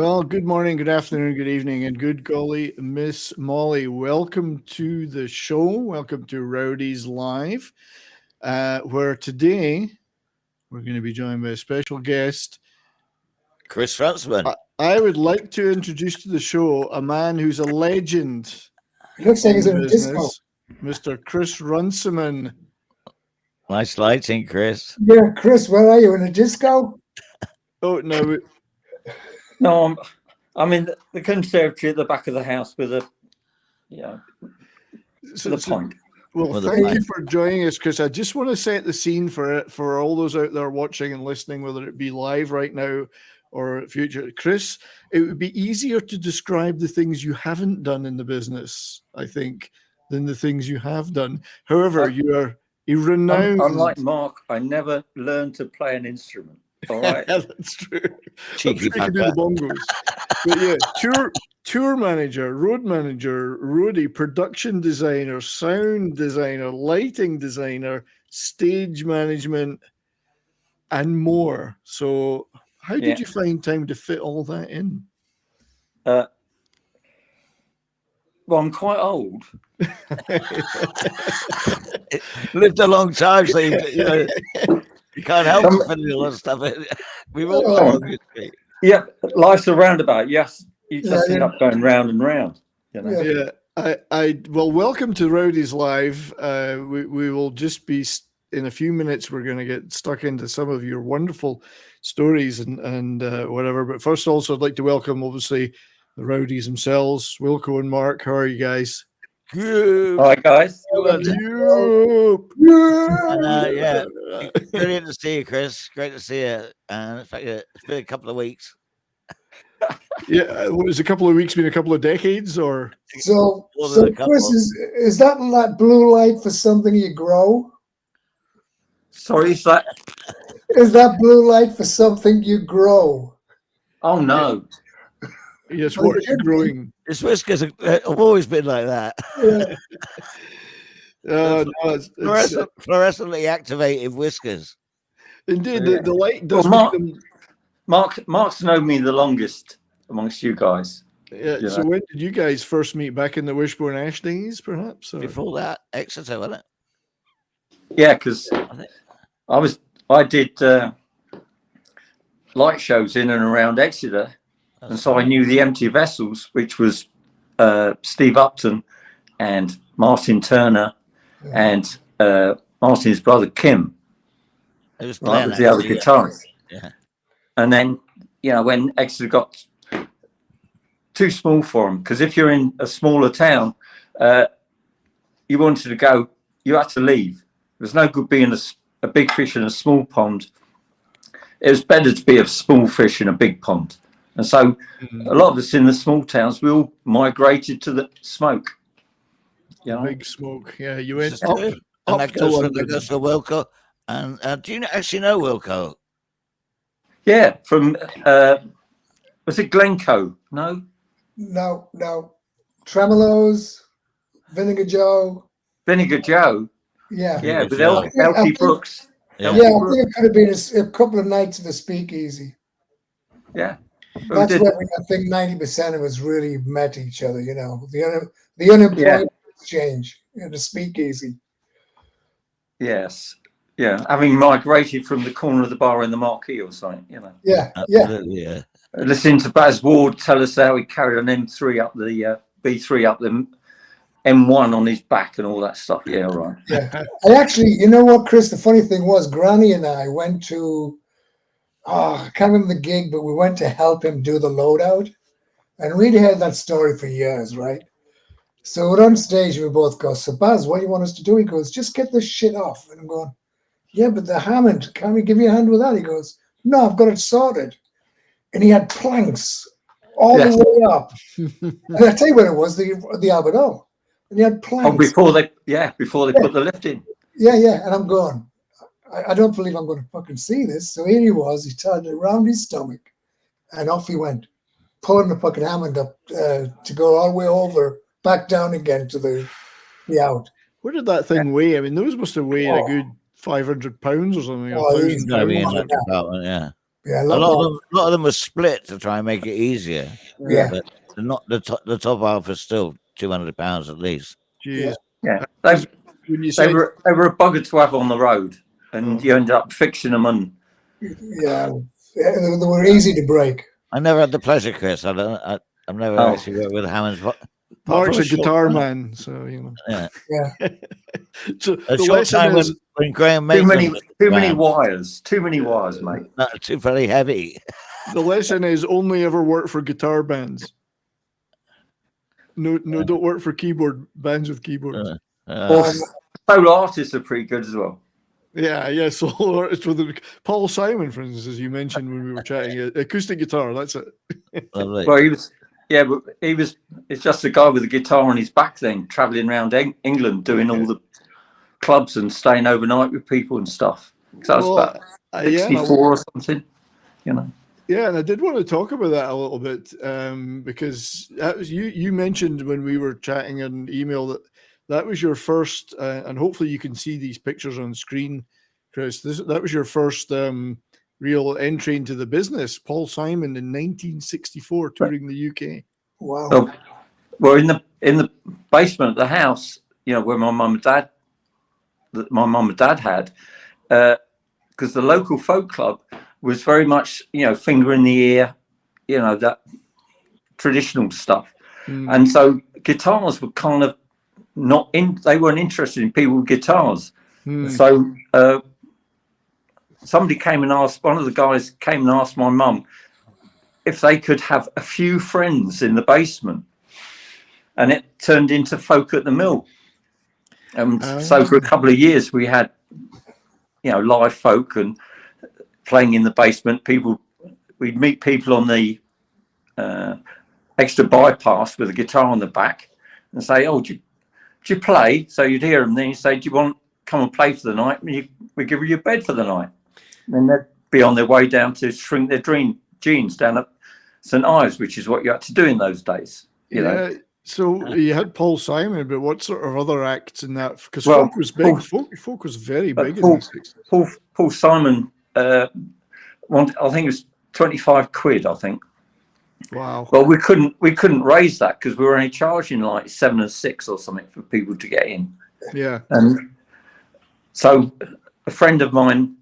Well, good morning, good afternoon, good evening, and good golly, Miss Molly. Welcome to the show. Welcome to Rowdies Live, where today we're going to be joined by a special guest, Chris Runciman. I would like to introduce to the show a man who's a legend. He looks like he's in in the a disco. Mr. Chris Runciman. Nice lighting, Chris. Yeah, Chris, where are you, in a disco? Oh, no. No, I'm in the conservatory at the back of the house with a, pint. Well, thank you for joining us, Chris. I just want to set the scene for all those out there watching and listening, whether it be live right now or future. Chris, it would be easier to describe the things you haven't done in the business, I think, than the things you have done. However, you are a renowned... Unlike Mark, I never learned to play an instrument. All right. Yeah, that's true. Cheeky I'm sure you can do the bongos. But yeah, tour manager, road manager, roadie, production designer, sound designer, lighting designer, stage management, and more. So how did you find time to fit all that in? Well, I'm quite old. Lived a long time, so you can't help but finding a lot of stuff. We've all got a long history. Yeah, life's a roundabout. Yes, you just end up going round and round. You know? Yeah. Well, welcome to Rowdies Live. We will just be in a few minutes. We're going to get stuck into some of your wonderful stories and whatever. But first, also, I'd like to welcome, obviously, the Rowdies themselves, Wilco and Mark. How are you guys? Good. Hi, guys. Yeah, brilliant to see you, Chris. Great to see you. And in fact, it's been a couple of weeks. Yeah, what is a couple of weeks been a couple of decades, or so Chris, is that blue light for something you grow? Sorry, is that blue light for something you grow? Oh no. Yes, what are you growing? His whiskers have always been like that. No, it's fluorescently activated whiskers. Indeed, the light does. Mark's known me the longest amongst you guys. Yeah. So when did you guys first meet? Back in the Wishbone Ash days, perhaps? Or? Before that, Exeter, wasn't it? Yeah, because I did light shows in and around Exeter. And so I knew the Empty Vessels, which was Steve Upton and Martin Turner and Martin's brother Kim. It was the other guitarist. Yeah. And then, when Exeter got too small for them, because if you're in a smaller town, you wanted to go, you had to leave. There's no good being a big fish in a small pond. It was better to be a small fish in a big pond. And so a lot of us in the small towns, we all migrated to the smoke. Big smoke. Yeah, you went up and that goes for Wilco. And do you actually know Wilco? Yeah, from, was it Glencoe? No? No. Tremolos, Vinegar Joe. Vinegar Joe? Yeah, with Elkie Brooks. I think it could have been a couple of nights at the Speakeasy. Yeah. That's where I think 90% of us really met each other, the unemployment exchange, the Speakeasy. Yes. Yeah. Having migrated from the corner of the bar in the Marquee or something, Yeah. Absolutely, yeah. Listening to Baz Ward tell us how he carried an M3 up the B3 up the M1 on his back and all that stuff. Yeah, right. Yeah. I actually, you know what, Chris, the funny thing was, Granny and I went to, I can't remember the gig, but we went to help him do the loadout. And we'd heard that story for years, right? So we're on stage and we both go, so Baz, what do you want us to do? He goes, just get this shit off. And I'm going, yeah, but the Hammond, can we give you a hand with that? He goes, no, I've got it sorted. And he had planks all the way up. And I tell you what it was, the Albert Hall. And he had planks. Oh, before they put the lift in. Yeah. And I'm going, I don't believe I'm going to fucking see this. So here he was, he tied it around his stomach and off he went, pulling the fucking Hammond up to go all the way over, back down again to the out. What did that thing weigh? I mean, those must have weighed a good 500 pounds or something. Oh, yeah. Yeah, A lot of them were split to try and make it easier. Yeah. But not the top half is still £200 at least. Jeez. Yeah, When you they said were a bugger to have on the road, and you end up fixing them. And yeah, they were easy to break. I never had the pleasure, Chris. I've never Oh. actually worked with Hammonds. Mark's a guitar man, so you know. Yeah. Yeah. So A the short lesson time is when Graham too Maitland was many around. wires, mate. Not too very heavy. the lesson is only ever work for guitar bands. No, don't work for keyboard bands with keyboards. Solo artists are pretty good as well. Yeah. Solo artists with Paul Simon, for instance, as you mentioned when we were chatting, acoustic guitar. That's it. Lovely. Well, it's just a guy with a guitar on his back then, traveling around England, doing all the clubs and staying overnight with people and stuff. So that was about 64 or something, you know. Yeah, and I did want to talk about that a little bit because that was you mentioned when we were chatting on email that was your first, and hopefully you can see these pictures on screen, Chris. That was your first real entry into the business. Paul Simon in 1964, touring the UK. Wow. Well, in the basement of the house, you know, where my mum and dad had, because the local folk club was very much, you know, finger in the ear, you know, that traditional stuff. And so guitars were kind of they weren't interested in people with guitars. So somebody came and asked, one of the guys came and asked my mum if they could have a few friends in the basement. And it turned into Folk at the Mill. And so for a couple of years we had, you know, live folk and playing in the basement. We'd meet people on the extra bypass with a guitar on the back and say, "Oh, do you play?" So you'd hear them. Then you say, "Do you want to come and play for the night?" And we give you a bed for the night. And they'd be on their way down to shrink their jeans down at St. Ives, which is what you had to do in those days. You know. So you had Paul Simon, but what sort of other acts in that? Because folk was big. Folk was very big in the 60s. Paul Simon, I think it was 25 quid, I think. Wow. Well, we couldn't raise that because we were only charging like £7 and £6 or something for people to get in. Yeah. And so a friend of mine,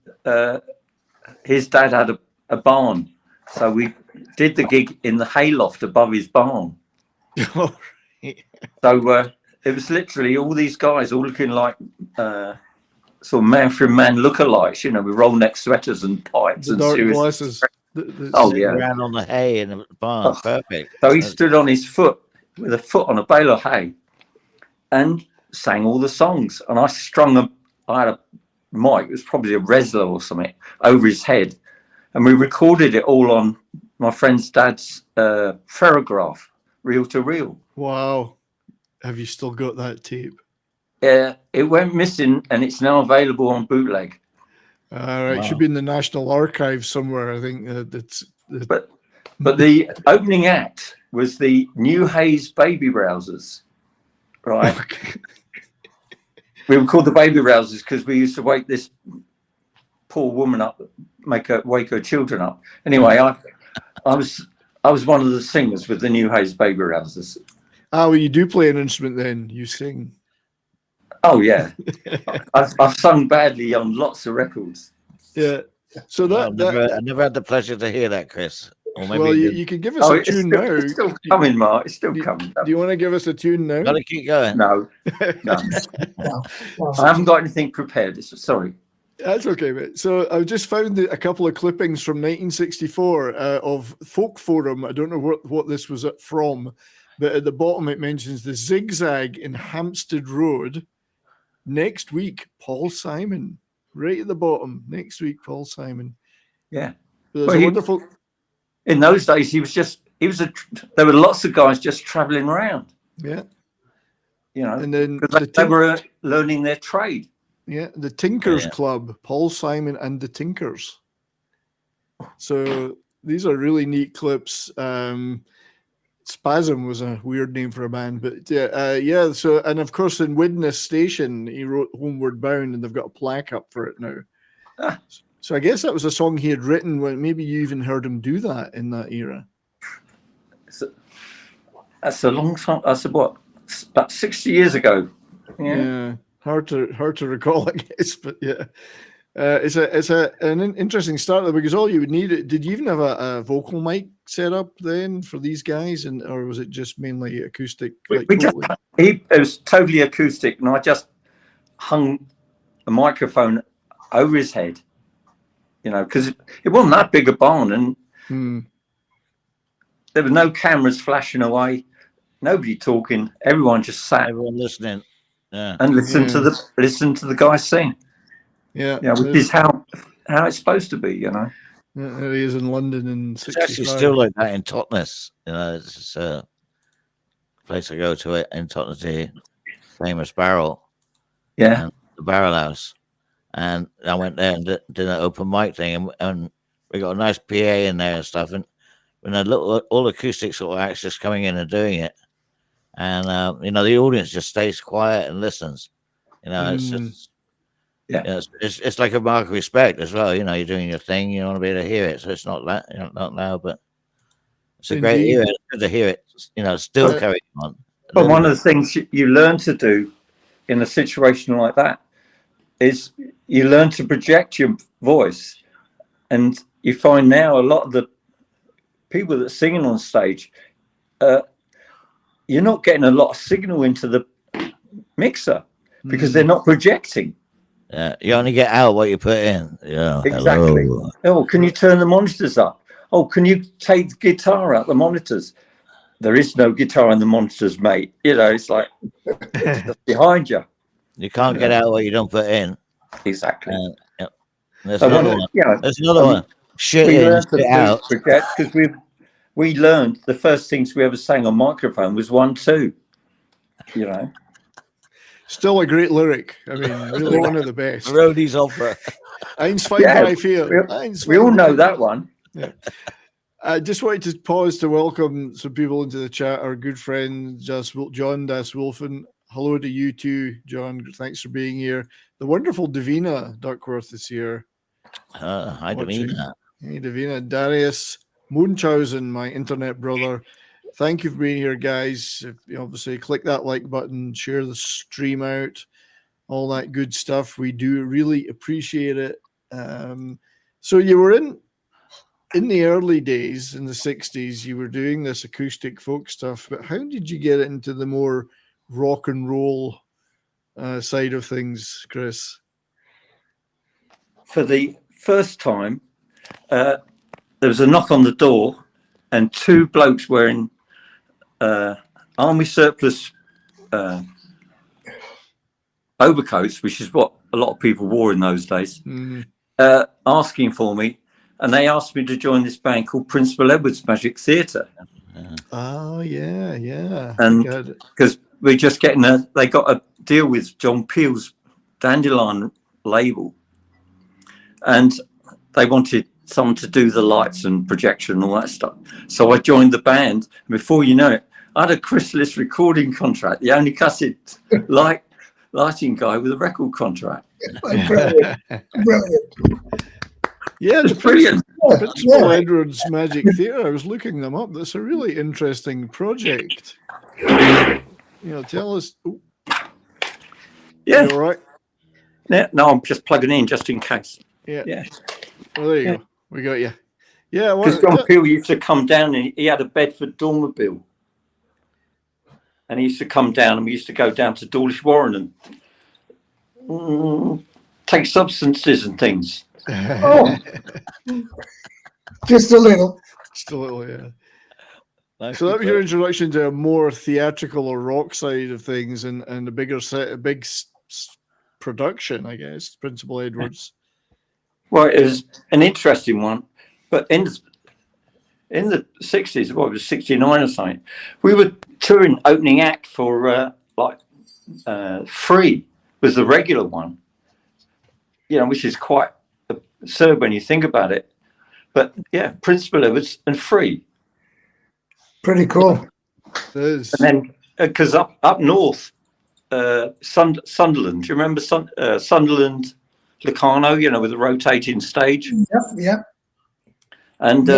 his dad had a barn, so we did the gig in the hayloft above his barn. So it was literally all these guys all looking like sort of man from man lookalikes, you know, with roll neck sweaters and pipes and dark serious. glasses. Around on the hay in the barn. Perfect. So he stood on his foot with a foot on a bale of hay and sang all the songs. And I had a mic, it was probably a Resler or something, over his head. And we recorded it all on my friend's dad's ferrograph, reel to reel. Wow. Have you still got that tape? Yeah, it went missing and it's now available on bootleg. All right, should be in the National Archives somewhere. I think But the opening act was the New Haze Baby Rousers, right? We were called the Baby Rousers because we used to wake this poor woman up, wake her children up. Anyway, I was one of the singers with the New Haze Baby Rousers. Well, you do play an instrument then. You sing. Oh, yeah. I've sung badly on lots of records. Yeah. So I never had the pleasure to hear that, Chris. Or maybe well, you can give us a tune now. It's still coming, Mark. It's still coming. Do you want to give us a tune now? Gotta keep going. No. No. I haven't got anything prepared. Sorry. That's okay, mate. So I just found a couple of clippings from 1964 of Folk Forum. I don't know what this was from, but at the bottom it mentions the Zigzag in Hampstead Road. Next week, Paul Simon. Right at the bottom. Next week, Paul Simon. Yeah. So there's a wonderful. In those days, there were lots of guys just traveling around. Yeah. You know, and then they were learning their trade. Yeah. The Tinkers Club, Paul Simon and the Tinkers. So these are really neat clips. Spasm was a weird name for a band, but yeah. So, and of course, in Widnes Station, he wrote "Homeward Bound," and they've got a plaque up for it now. So I guess that was a song he had written when maybe you even heard him do that in that era. That's a long time. I said, what? About 60 years ago. Yeah. Hard to recall, I guess, but yeah. It's an interesting start there, because all you would need. Did you even have a vocal mic set up then for these guys, or was it just mainly acoustic? It was totally acoustic, and I just hung a microphone over his head, because it wasn't that big a barn, and there were no cameras flashing away, nobody talking, everyone just sat, everyone listening, and listened to the guys sing. Yeah, which is how it's supposed to be, Yeah, there he is in London in 65. It's actually still like that in Totnes. It's a place I go to it in Totnes, the famous barrel. Yeah. And the Barrel House. And I went there and did an open mic thing, and we got a nice PA in there and stuff. And when all acoustic sort of acts just coming in and doing it. And, the audience just stays quiet and listens. It's just. Yeah, it's like a mark of respect as well. You're doing your thing. You want to be able to hear it, so it's not not loud, but it's a great era. It's good to hear it. Still carrying on. But one of the things you learn to do in a situation like that is you learn to project your voice, and you find now a lot of the people that are singing on stage, you're not getting a lot of signal into the mixer because they're not projecting. Yeah, you only get out what you put in. Yeah, exactly. Hello. Oh, can you turn the monitors up? Oh, can you take the guitar out the monitors? There is no guitar on the monitors, mate. It's like it's just behind you. You can't get out what you don't put in. Exactly. There's another one. There's another one. Shit in, shit out. Because we learned the first things we ever sang on microphone was 1-2. Still a great lyric. I mean, really one of the best. Rowdies opera. Eins, zwei, drei, vier. We all know that one. Yeah. I just wanted to pause to welcome some people into the chat. Our good friend John Das Wolfen. Hello to you too, John. Thanks for being here. The wonderful Davina Duckworth is here. Hi, Davina. Hey, Davina. Darius Munchausen, my internet brother. Thank you for being here, guys. Obviously, click that like button, share the stream out, all that good stuff. We do really appreciate it. So you were in the early days, in the 60s, you were doing this acoustic folk stuff, but how did you get into the more rock and roll side of things, Chris? For the first time, there was a knock on the door, and two blokes wearing army surplus overcoats, which is what a lot of people wore in those days, asking for me, and they asked me to join this band called Principal Edward's Magic Theatre. Oh yeah, and because we're just getting they got a deal with John Peel's Dandelion label, and they wanted someone to do the lights and projection and all that stuff. So I joined the band, and before you know it, I had a Chrysalis recording contract, the only cussed lighting guy with a record contract. Brilliant. Yeah, it's brilliant. Principal Edward's Magic Theatre. I was looking them up. That's a really interesting project. Tell us. Oh. Yeah. All right. Yeah. No, I'm just plugging in just in case. Yeah. Yeah. Well, there you go. We got you. Yeah. Because John Peel used to come down, and he had a Bedford Dormobile. And he used to come down, and we used to go down to Dawlish Warren and take substances and things. Oh. Just a little. Yeah. Nice. So that was your introduction to a more theatrical or rock side of things, and a big production, I guess. Principal Edwards. Well, it was an interesting one, but in the 60s, it was 69 or something, we were touring opening act for Free was the regular one, which is quite absurd when you think about it. But yeah, Principal Edwards and Free. Pretty cool. It is. And then, because up north, Sunderland, do you remember Sunderland Locarno, you know, with the rotating stage. Yep. And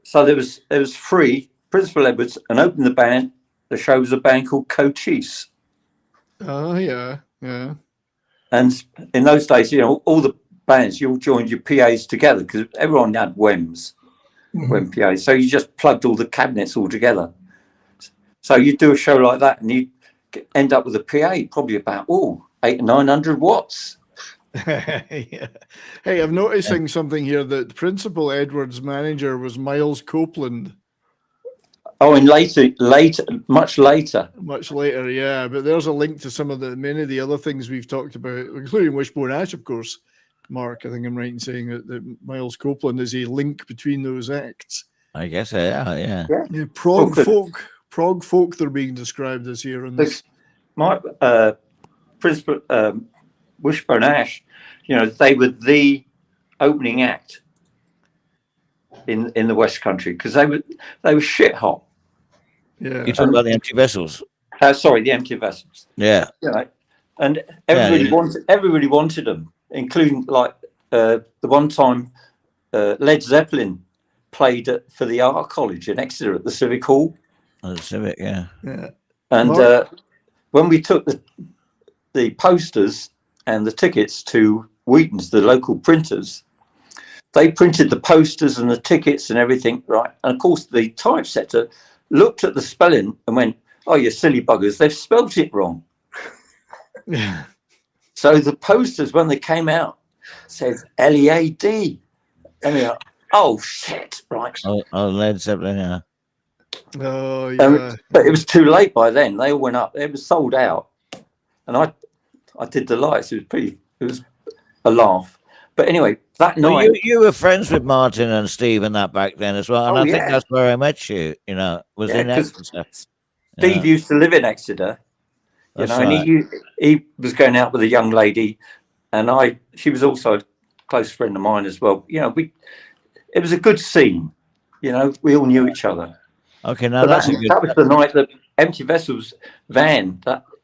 so there was three, Principal Edwards, and opening the band, the show was a band called Cochise. Oh, yeah. And in those days, you know, all the bands, you all joined your PAs together because everyone had WEMs, WEM PAs. So you just plugged all the cabinets all together. So you do a show like that and you end up with a PA probably about 800 or 900 watts. Yeah. Hey, I'm noticing something here that Principal Edwards' manager was Miles Copeland. Oh, and much later. Much later, yeah. But there's a link to many of the other things we've talked about, including Wishbone Ash, of course. Mark, I think I'm right in saying that Miles Copeland is a link between those acts. I guess, yeah. Prog folk, they're being described as here in this. My Principal Wishbone Ash, you know, they were the opening act in the West Country because they were shit hot. Yeah, you talking about the Empty Vessels? Sorry, the Empty Vessels. Yeah, you know, and everybody wanted them, including like the one time Led Zeppelin played for the Art College in Exeter at the Civic Hall. Oh, the Civic, yeah. And when we took the posters and the tickets to Wheaton's, the local printers, they printed the posters and the tickets and everything, right? And of course, the typesetter looked at the spelling and went, "Oh, you silly buggers, they've spelt it wrong." Yeah. So the posters, when they came out, said LEAD. And we were, oh, shit, right. Oh, Led Zeppelin, yeah. Oh, yeah. But it was too late by then. They all went up. It was sold out. And I did the lights. It was a laugh. But anyway, that night. You were friends with Martin and Steve and that back then as well. And I think that's where I met you, you know, was in Exeter. Steve used to live in Exeter, you know, right. And he was going out with a young lady, and she was also a close friend of mine as well. You know, it was a good scene, you know, we all knew each other. Okay, now that was the night that Empty Vessels van,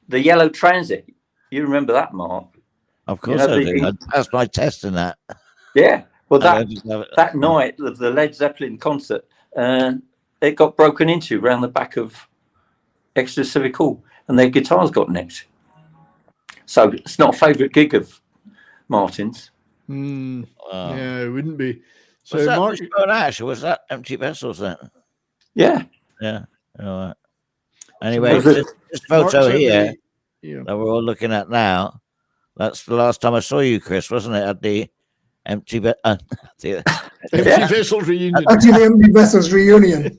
the yellow Transit. You remember that, Mark? Of course, I do. I passed my test in that. Yeah, well, that night of the Led Zeppelin concert, it got broken into around the back of Exeter Civic Hall, and their guitars got nicked. So it's not a favourite gig of Martin's. Yeah, it wouldn't be. So was that Wishbone Ash, or was that Empty Vessels then? Yeah. All right. Anyway, this photo here that we're all looking at now, that's the last time I saw you, Chris, wasn't it? At the Empty Vessels reunion. Actually, the Empty Vessels reunion.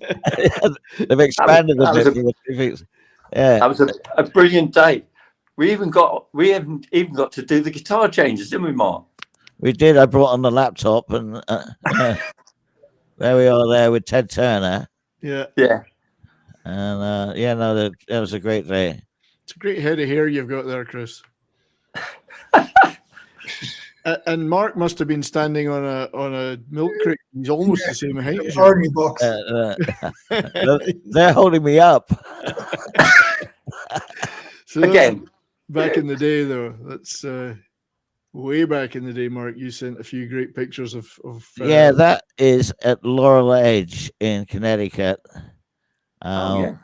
They've expanded the bit. Yeah, that was a brilliant day. We haven't even got to do the guitar changes, didn't we, Mark? We did. I brought on the laptop, and there we are there with Ted Turner. Yeah. And that was a great day. It's a great head of hair you've got there, Chris. And Mark must have been standing on a milk crate. He's almost the same height as you. They're holding me up. So again, back in the day, though, that's way back in the day. Mark, you sent a few great pictures of. That is at Laurel Edge in Connecticut. And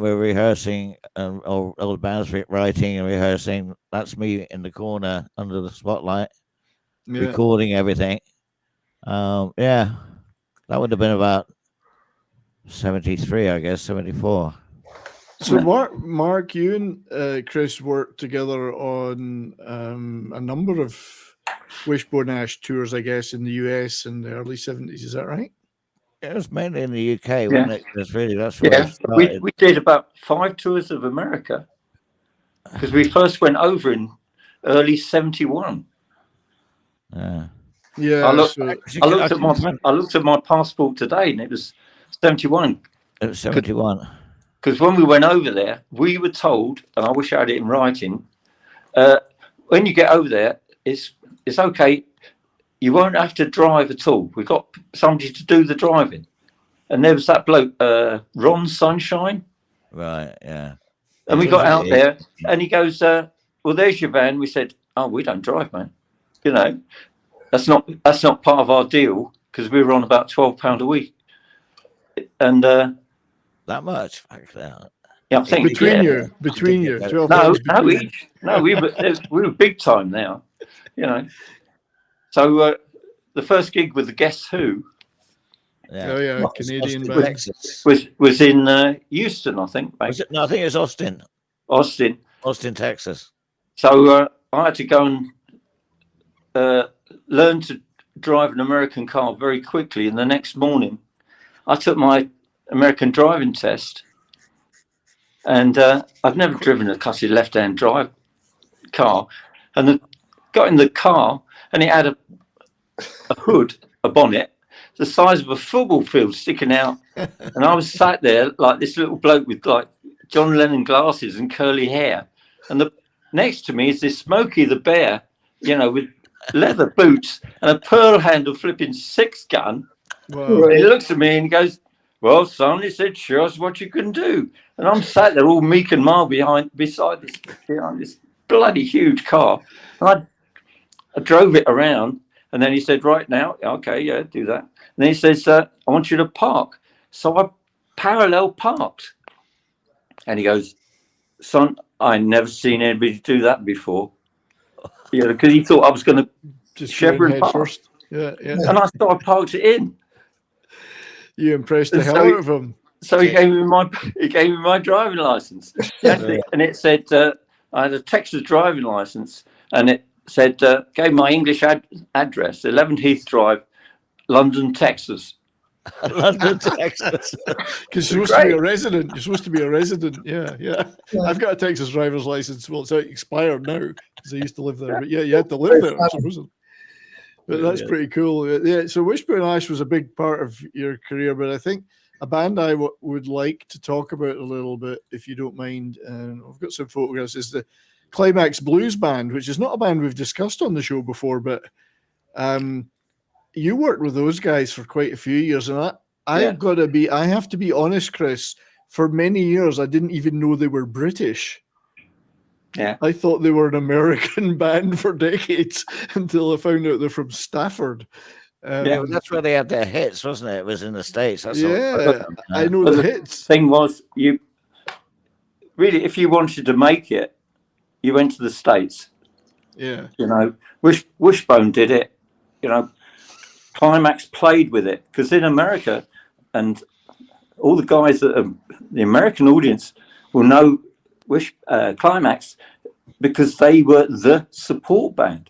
we're rehearsing, all the band's writing and rehearsing. That's me in the corner under the spotlight, recording everything. That would have been about 73, I guess, 74. So Mark, you and Chris worked together on a number of Wishbone Ash tours, I guess, in the US in the early 70s. Is that right? It was mainly in the UK, wasn't it? That's where we did about 5 tours of America because we first went over in early 71. Yeah. I looked at my passport today, and it was 71. It was 71. Because when we went over there, we were told, and I wish I had it in writing, when you get over there, it's okay. You won't have to drive at all. We've got somebody to do the driving. And there was that bloke, Ron Sunshine. Right, yeah. And we got out there, and he goes, well, there's your van. We said, oh, we don't drive, man. you know, that's not part of our deal, because we were on about £12 a week, and That much back then. yeah, I think between yeah. you, 12 No, pounds no, between. each. No, we were big time now, you know. So the first gig with the Guess Who Yeah. Oh yeah, Well, Canadian Austin, band. Texas. was in Houston, I think, Was it? No, I think it was Austin. Austin, Texas. So I had to go and learn to drive an American car very quickly. And the next morning, I took my American driving test. And I've never driven a cussy left-hand drive car. And got in the car, and it had a hood, a bonnet, the size of a football field sticking out. And I was sat there like this little bloke with like John Lennon glasses and curly hair. And next to me is this Smokey the Bear, you know, with leather boots and a pearl handle flipping 6-gun. Wow. And he looks at me and he goes, "Well, son," he said, "show us what you can do." And I'm sat there all meek and mild beside this bloody huge car. And I drove it around, and then he said, "Right now, okay, yeah, do that." And then he says, "I want you to park." So I parallel parked. And he goes, "Son, I never seen anybody do that before." Yeah, because he thought I was going to Just Chevron head park. first. Yeah, yeah. And I parked it in. You impressed the And hell so out of him. So he gave me my driving license, and it said I had a Texas driving license, and it said gave my English address, 11 Heath Drive, London, Texas. London, Texas. Because you're supposed to be a resident. You're supposed to be a resident. Yeah, yeah. I've got a Texas driver's license. Well, it's expired now because I used to live there. But yeah, you had to live there, supposedly. But that's pretty cool. Yeah. So Wishbone Ash was a big part of your career, but I think a band I would like to talk about a little bit, if you don't mind, and I've got some photographs, is the Climax Blues Band, which is not a band we've discussed on the show before, but you worked with those guys for quite a few years, and I have to be honest, Chris, for many years I didn't even know they were British. Yeah. I thought they were an American band for decades until I found out they're from Stafford. Yeah, well, that's where they had their hits, wasn't it? It was in the States. That's yeah, I know the hits. Thing was, you really, if you wanted to make it, you went to the States. Yeah. You know, Wishbone did it. You know, Climax played with it, because in America, and all the guys that are, the American audience will know Climax because they were the support band.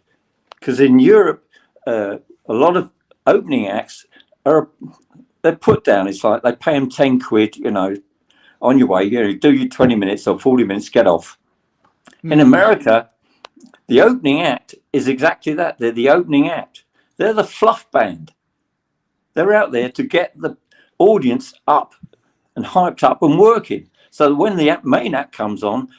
Because in Europe, a lot of opening acts they're put down. It's like they pay them 10 quid, you know, on your way, you know, do your 20 minutes or 40 minutes, get off. In America, the opening act is exactly that. They're the opening act. They're the fluff band. They're out there to get the audience up and hyped up and working. So when the main act comes on,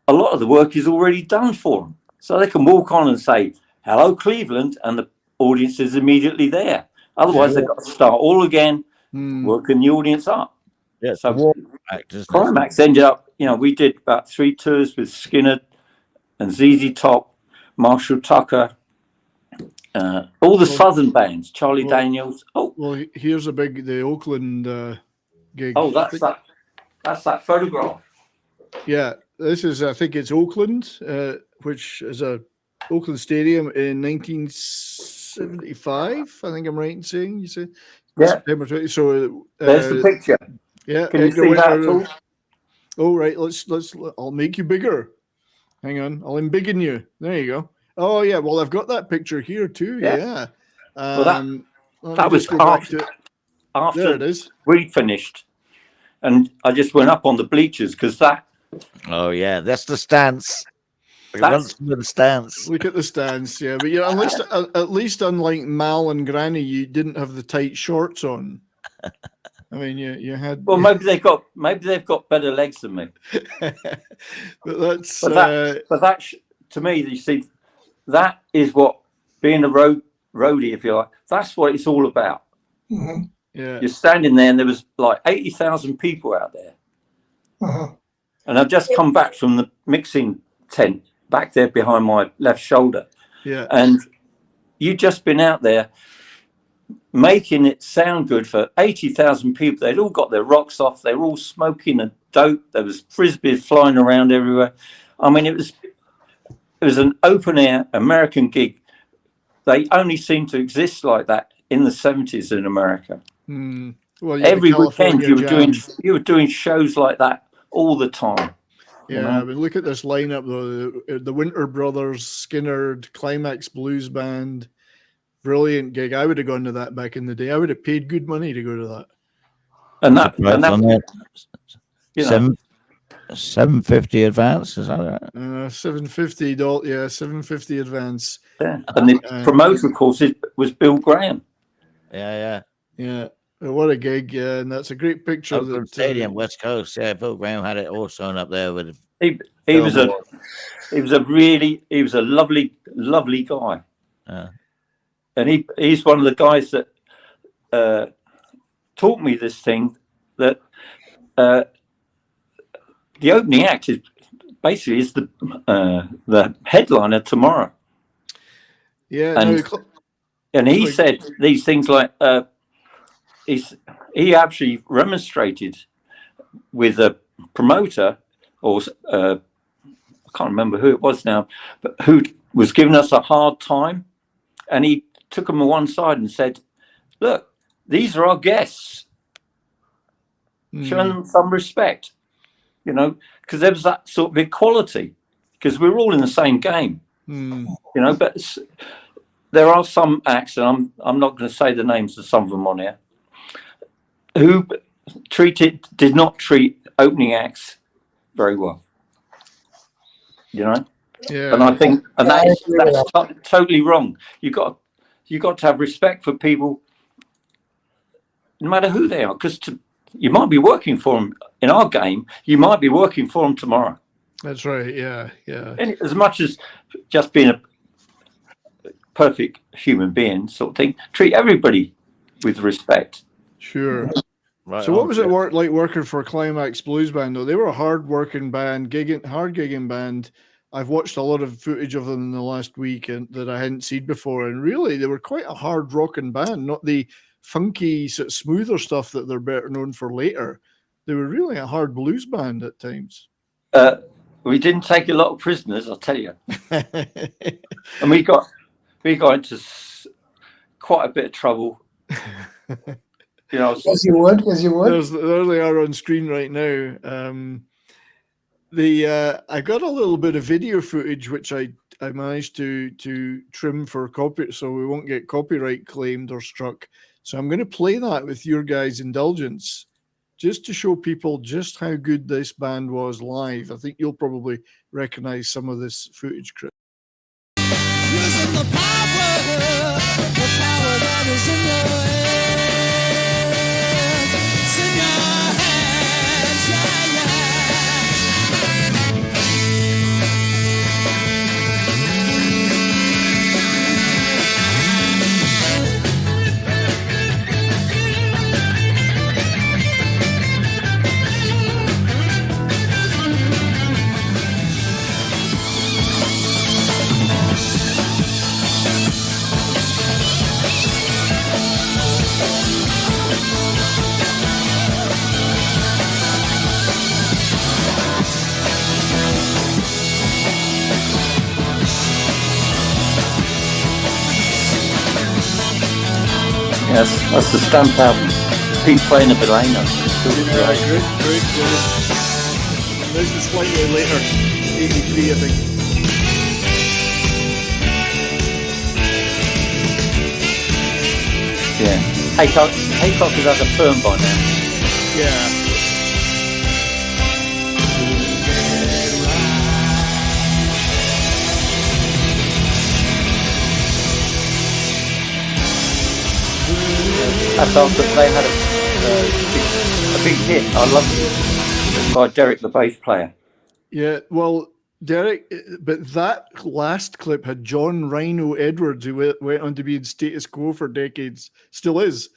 a lot of the work is already done for them. So they can walk on and say, "Hello, Cleveland," and the audience is immediately there. Otherwise, they've got to start all again, working the audience up. Yeah, so Climax ended up, you know, we did about 3 tours with Skinner and ZZ Top, Marshall Tucker, all the Southern bands, Charlie Daniels. Well, here's the Oakland gig. Oh, that's that photograph. Yeah, this is, I think it's Oakland, which is a Oakland Stadium in 1975. I think I'm right in saying. You say, yeah. So there's the picture. Yeah, can you see that at all? Oh, right. Let's. I'll make you bigger. Hang on, I'll embiggen you. There you go. Oh yeah. Well, I've got that picture here too. Yeah. Well, that was after there it is. We finished, and I just went up on the bleachers because that. Oh yeah, that's the stance. That's the stance. Look at the stance, yeah. But yeah, at least unlike Mal and Granny, you didn't have the tight shorts on. I mean, you had. Well, maybe they've got better legs than me. But that's. But that to me, you see, that is what being a roadie, if you like. That's what it's all about. Mm-hmm. Yeah. You're standing there, and there was like 80,000 people out there. Uh-huh. And I've just come back from the mixing tent back there behind my left shoulder. Yeah. And you'd just been out there making it sound good for 80,000 people. They'd all got their rocks off. They were all smoking a dope. There was frisbees flying around everywhere. I mean, it was an open air American gig. They only seemed to exist like that in the 70s in America. Well, every weekend you were doing shows like that all the time. Yeah, I mean, look at this lineup though: the Winter Brothers, Skinnerd, Climax Blues Band. Brilliant gig. I would have gone to that back in the day. I would have paid good money to go to that. And that you know, 750 advance, is that right? $750. Yeah, $750 advance. Yeah. And the promoter, of course, was Bill Graham. Yeah. What a gig! Yeah, and that's a great picture. Oakland Stadium, West Coast. Yeah, Bill Graham had it all shown up there with. He was a lovely guy. And he's one of the guys that taught me this thing, that the opening act is the headliner tomorrow. Yeah, and he said these things like he actually remonstrated with a promoter, or I can't remember who it was now, but who was giving us a hard time, and he took them to one side and said, "Look, these are our guests. Show them some respect, you know, because there was that sort of equality, because we were all in the same game, you know." But there are some acts, and I'm not going to say the names of some of them on here, who did not treat opening acts very well, you know. Yeah. And I think, and that's totally wrong. You got to have respect for people, no matter who they are, because you might be working for them in our game. You might be working for them tomorrow. That's right. Yeah. And as much as just being a perfect human being, sort of thing, treat everybody with respect. Sure. Right. So what was it like working for Climax Blues Band though? They were a hard-working band, hard gigging band. I've watched a lot of footage of them in the last week and that I hadn't seen before, and really they were quite a hard rocking band, not the funky sort of smoother stuff that they're better known for later. They were really a hard blues band at times. We didn't take a lot of prisoners, I'll tell you. And we got into quite a bit of trouble. You know, as you would. There they are on screen right now. I got a little bit of video footage which I managed to trim for copy, so we won't get copyright claimed or struck. So I'm going to play that with your guys' indulgence, just to show people just how good this band was live. I think you'll probably recognize some of this footage, Chris. Using the power that is in your hands. It's in your hands, yes, that's the Stamp album. Pete playing a Belena. Great. This is slightly later, 83, I think. Yeah. Haycock has had a firm by now. Yeah. I felt that they had a big hit. I love it, by Derek, the bass player. Yeah, well, Derek, but that last clip had John Rhino Edwards, who went on to be in Status Quo for decades, still is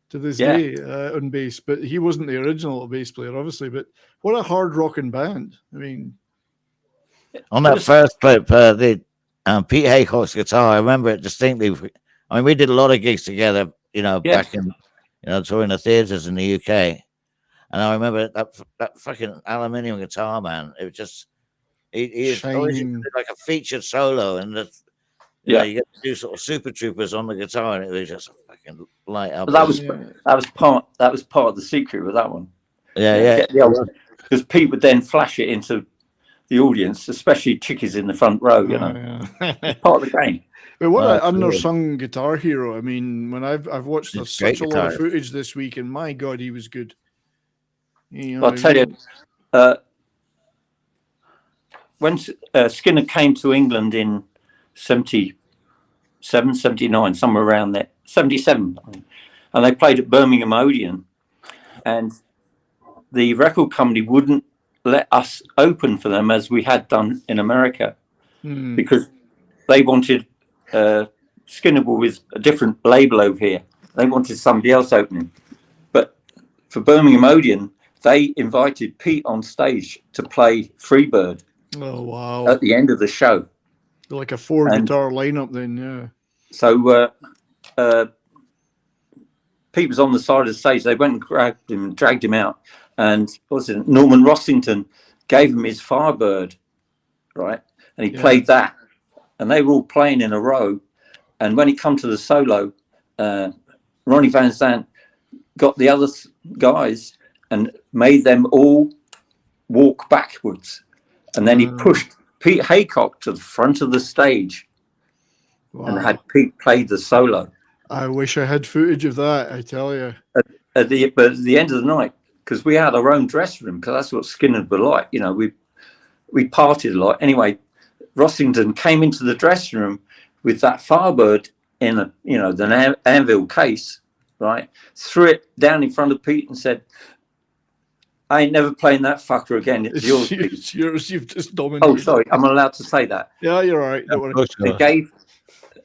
to this day on bass, but he wasn't the original bass player, obviously. But what a hard rocking band! I mean, on that first clip, And Pete Haycock's guitar, I remember it distinctly. I mean, we did a lot of gigs together, Yeah. back in, touring the theaters in the UK. And I remember that fucking aluminium guitar, man. It was just, he always Shining. did like a featured solo, and Yeah. you get to do sort of Super Troopers on the guitar, and it was just fucking light up. But that was Yeah. part of the secret with that one. yeah. Because Pete would then flash it into the audience, especially chickies in the front row. You know, Yeah. it's part of the game. But what Wow, an that's undersung guitar hero. I mean, when I've watched He's a such great a lot of guitarist. footage this week, and my God, he was good. You know I'll what I tell you, mean? when Skinner came to England in 77, 79, somewhere around there, 77, and they played at Birmingham Odeon, and the record company wouldn't let us open for them as we had done in America, because they wanted Skinner were with a different label over here. They wanted somebody else opening. But for Birmingham Odeon, they invited Pete on stage to play Freebird Oh wow! at the end of the show. Like a 4 And- guitar lineup, then yeah. So Pete was on the side of the stage. They went and grabbed him and dragged him out. And what was it? Norman Rossington gave him his Firebird, right? And he played that. And they were all playing in a row. And when he come to the solo, Ronnie Van Zant got the other guys and made them all walk backwards. And then he pushed Pete Haycock to the front of the stage and had Pete play the solo. I wish I had footage of that, I tell you. At the end of the night, because we had our own dressing room, because that's what Skinner were like. You know, we partied a lot. Anyway, Rossington came into the dressing room with that Firebird in a, the anvil case, right? Threw it down in front of Pete and said, "I ain't never playing that fucker again. It's yours." It's yours. You've just dominated. Oh, sorry, I'm allowed to say that. Yeah, you're all right. Don't worry.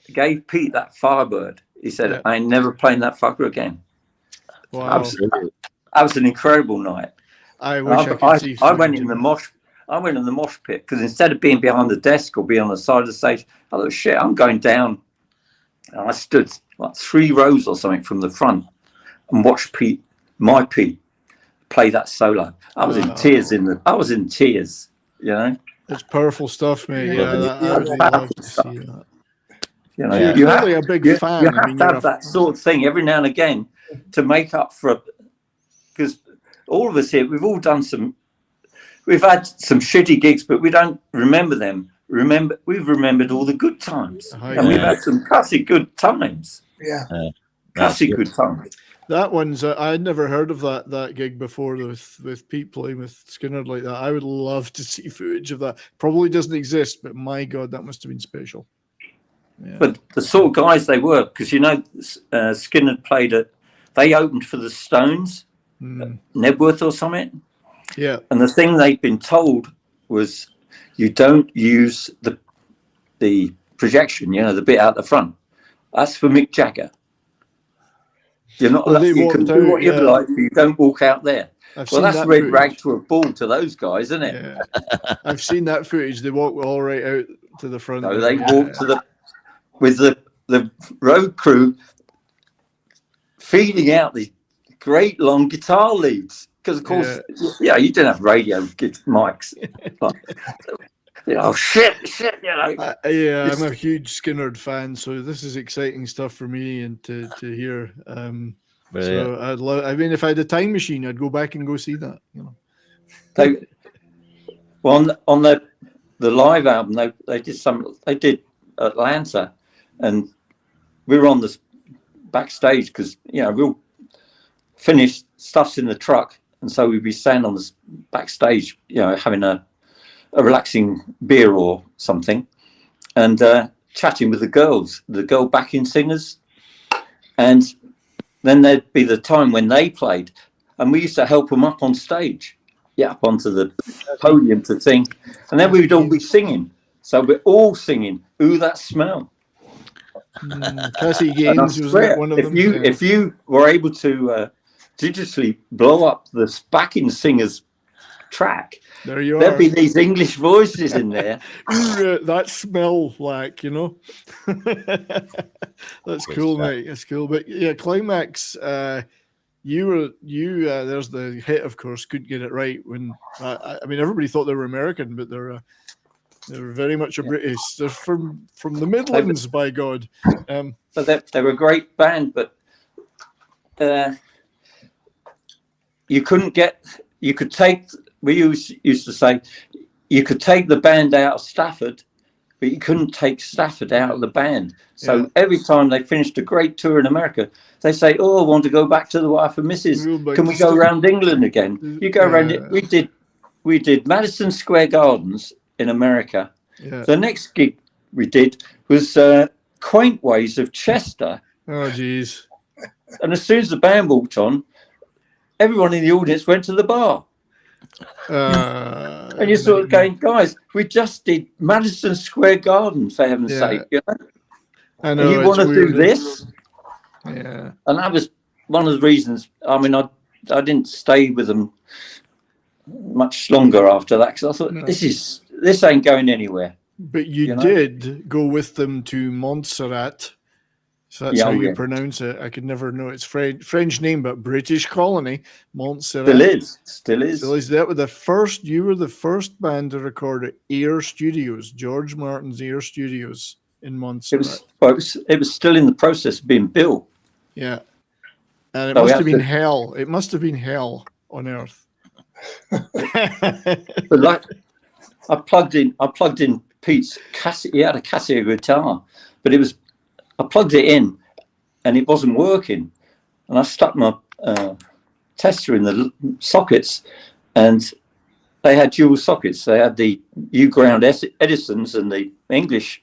He gave Pete that Firebird. He said, "I ain't never playing that fucker again." Wow. Absolutely. That was an incredible night. I wish I could see. I went footage in the of mosh. I went in the mosh pit because instead of being behind the desk or being on the side of the stage, I thought, "Shit, I'm going down." And I stood like 3 rows or something from the front and watched my Pete, play that solo. I was in tears. I was in tears. You know, It's powerful stuff, mate. Yeah, I would love to see that. you know, You're you have, clearly a big you, fan. you I have mean, to you're have that sort of thing every now and again to make up for, because all of us here, we've had some shitty gigs, but we don't remember them. We've remembered all the good times, and we've had some cussy good times. Yeah. Cussy good times. That one's I had never heard of that gig before with Pete playing with Skinner like that. I would love to see footage of that. Probably doesn't exist, but my God, that must have been special. Yeah. But the sort of guys they were, because Skinner played they opened for the Stones, Nebworth or something. Yeah. And the thing they'd been told was, you don't use the projection, the bit out the front. That's for Mick Jagger. You're not allowed, you can do what you like, but you don't walk out there. Well, that's red rag to a bull to those guys, isn't it? Yeah. I've seen that footage. They walk all right out to the front. So they walk with the road crew feeding out these great long guitar leads. Because, of course, you didn't have radio mics. But, shit, I'm a huge Skinner fan, so this is exciting stuff for me and to hear. So I'd love. I mean, if I had a time machine, I'd go back and go see that. On the live album, they did Atlanta, and we were on the backstage because we all finished, stuff's in the truck, and so we'd be standing on the backstage, having a relaxing beer or something, and chatting with the girl backing singers, and then there'd be the time when they played, and we used to help them up on stage, up onto the podium to sing, and then we would all be singing. So we're all singing "Ooh, That Smell." Cassie Gaines was one of them. If you were able to digitally blow up the backing singers' track, There you there'd are. be these English voices in there. Ooh, that smell, like, you know. That's Good cool, stuff. mate. That's cool. But yeah, Climax. There's the hit, of course. Couldn't get it right when. I mean, everybody thought they were American, but they're very much a British. They're from the Midlands, by God. But they were a great band, but you couldn't get. You could take. We used to say you could take the band out of Stafford, but you couldn't take Stafford out of the band. So every time they finished a great tour in America, they say, "Oh, I want to go back to the wife and missus. Can we go around England again?" You go around it. We did Madison Square Gardens in America. Yeah. The next gig we did was Quaint Ways of Chester. Oh, geez. And as soon as the band walked on, everyone in the audience went to the bar. And you're sort of going, guys, we just did Madison Square Garden, for heaven's sake. You know? I know. And you want to do this? Yeah. And that was one of the reasons. I mean, I didn't stay with them much longer after that, because I thought this ain't going anywhere. But you did go with them to Montserrat. So that's how you pronounce it. I could never know its French name, but British colony, Montserrat. Still is. That was you were the first band to record at Air Studios, George Martin's Air Studios in Montserrat. It was still in the process of being built. Yeah. And it must have been hell. It must have been hell on earth. But like, I plugged in Pete's Casio. He had a Casio guitar, but I plugged it in and it wasn't working. And I stuck my tester in the sockets, and they had dual sockets. They had the U-ground Edisons and the English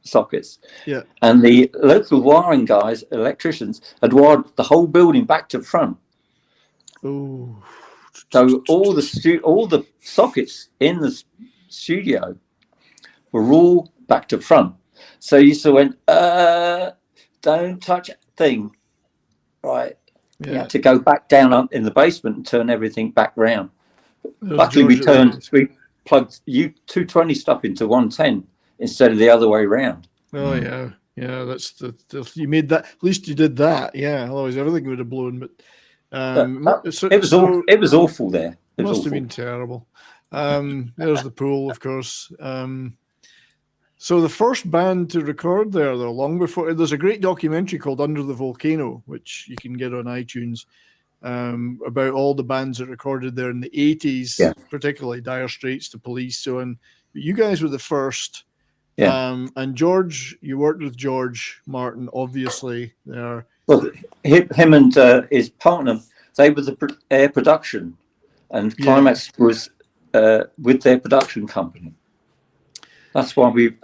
sockets. Yeah. And the local wiring guys, electricians, had wired the whole building back to front. Oh. So all the sockets in the studio were all back to front. So you sort of went, don't touch a thing. Right. Yeah. You had to go back down in the basement and turn everything back round. Luckily, we plugged 220 stuff into 110 instead of the other way around. Oh, yeah. Yeah, that's you made that. At least you did that. Yeah. Otherwise, everything would have blown. But it was awful there. It must have been terrible. There's the pool, of course. So the first band to record there, though, long before, there's a great documentary called Under the Volcano, which you can get on iTunes, about all the bands that recorded there in the 80s, particularly Dire Straits, The Police, so on. But you guys were the first. Yeah. And George, you worked with George Martin, obviously. There. Well, him and his partner, they were the Air Production, and Climax was with their production company. That's why we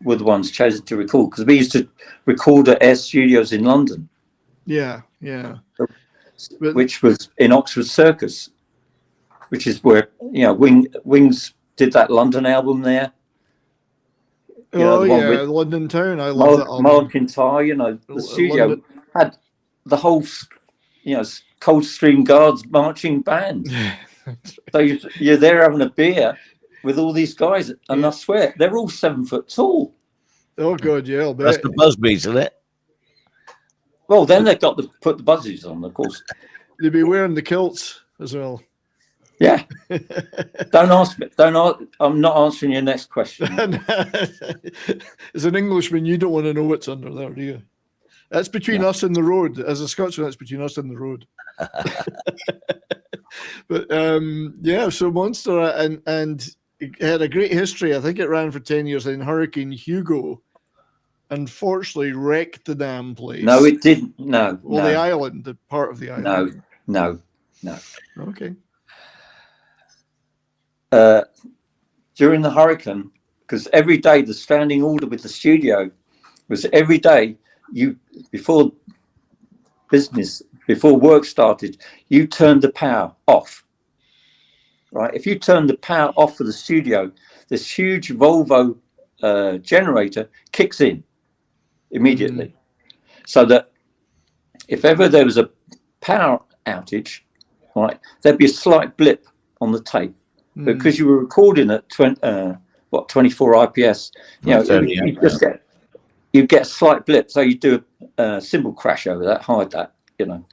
were the ones chosen to record, because we used to record at Air Studios in London. Yeah. Which was in Oxford Circus, which is where Wings did that London album there. London Town. I love that album. Markintyre, the studio had the whole, Coldstream Guards marching band. So you're there having a beer with all these guys, and I swear they're all 7 foot tall. Oh God, yeah, I'll bet. That's the Busbys, isn't it? Well, then they've got to put the buzzies on, of course. They'd be wearing the kilts as well. Yeah. Don't ask me. I'm not answering your next question. As an Englishman, you don't want to know what's under there, do you? That's between us and the road. As a Scotsman, that's between us and the road. But so Montserrat and it had a great history. I think it ran for 10 years. And Hurricane Hugo, unfortunately, wrecked the damn place. No, it didn't. No. Well, the island, the part of the island. No. Okay. During the hurricane, because every day the standing order with the studio was every day before work started, you turned the power off. Right? If you turn the power off for the studio, this huge Volvo generator kicks in immediately. So that if ever there was a power outage, right, there'd be a slight blip on the tape, because you were recording at 24 IPS. You know, you get a slight blip, so you do a cymbal crash over that, hide that, you know.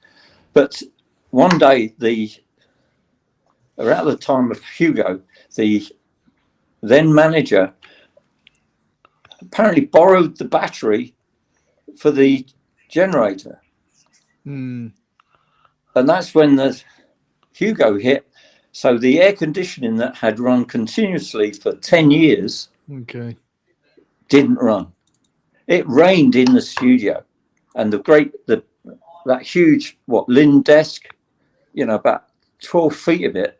But one day, around the time of Hugo, the then manager apparently borrowed the battery for the generator. And that's when the Hugo hit. So the air conditioning that had run continuously for 10 years didn't run. It rained in the studio, and that huge Lynn desk, you know, about 12 feet of it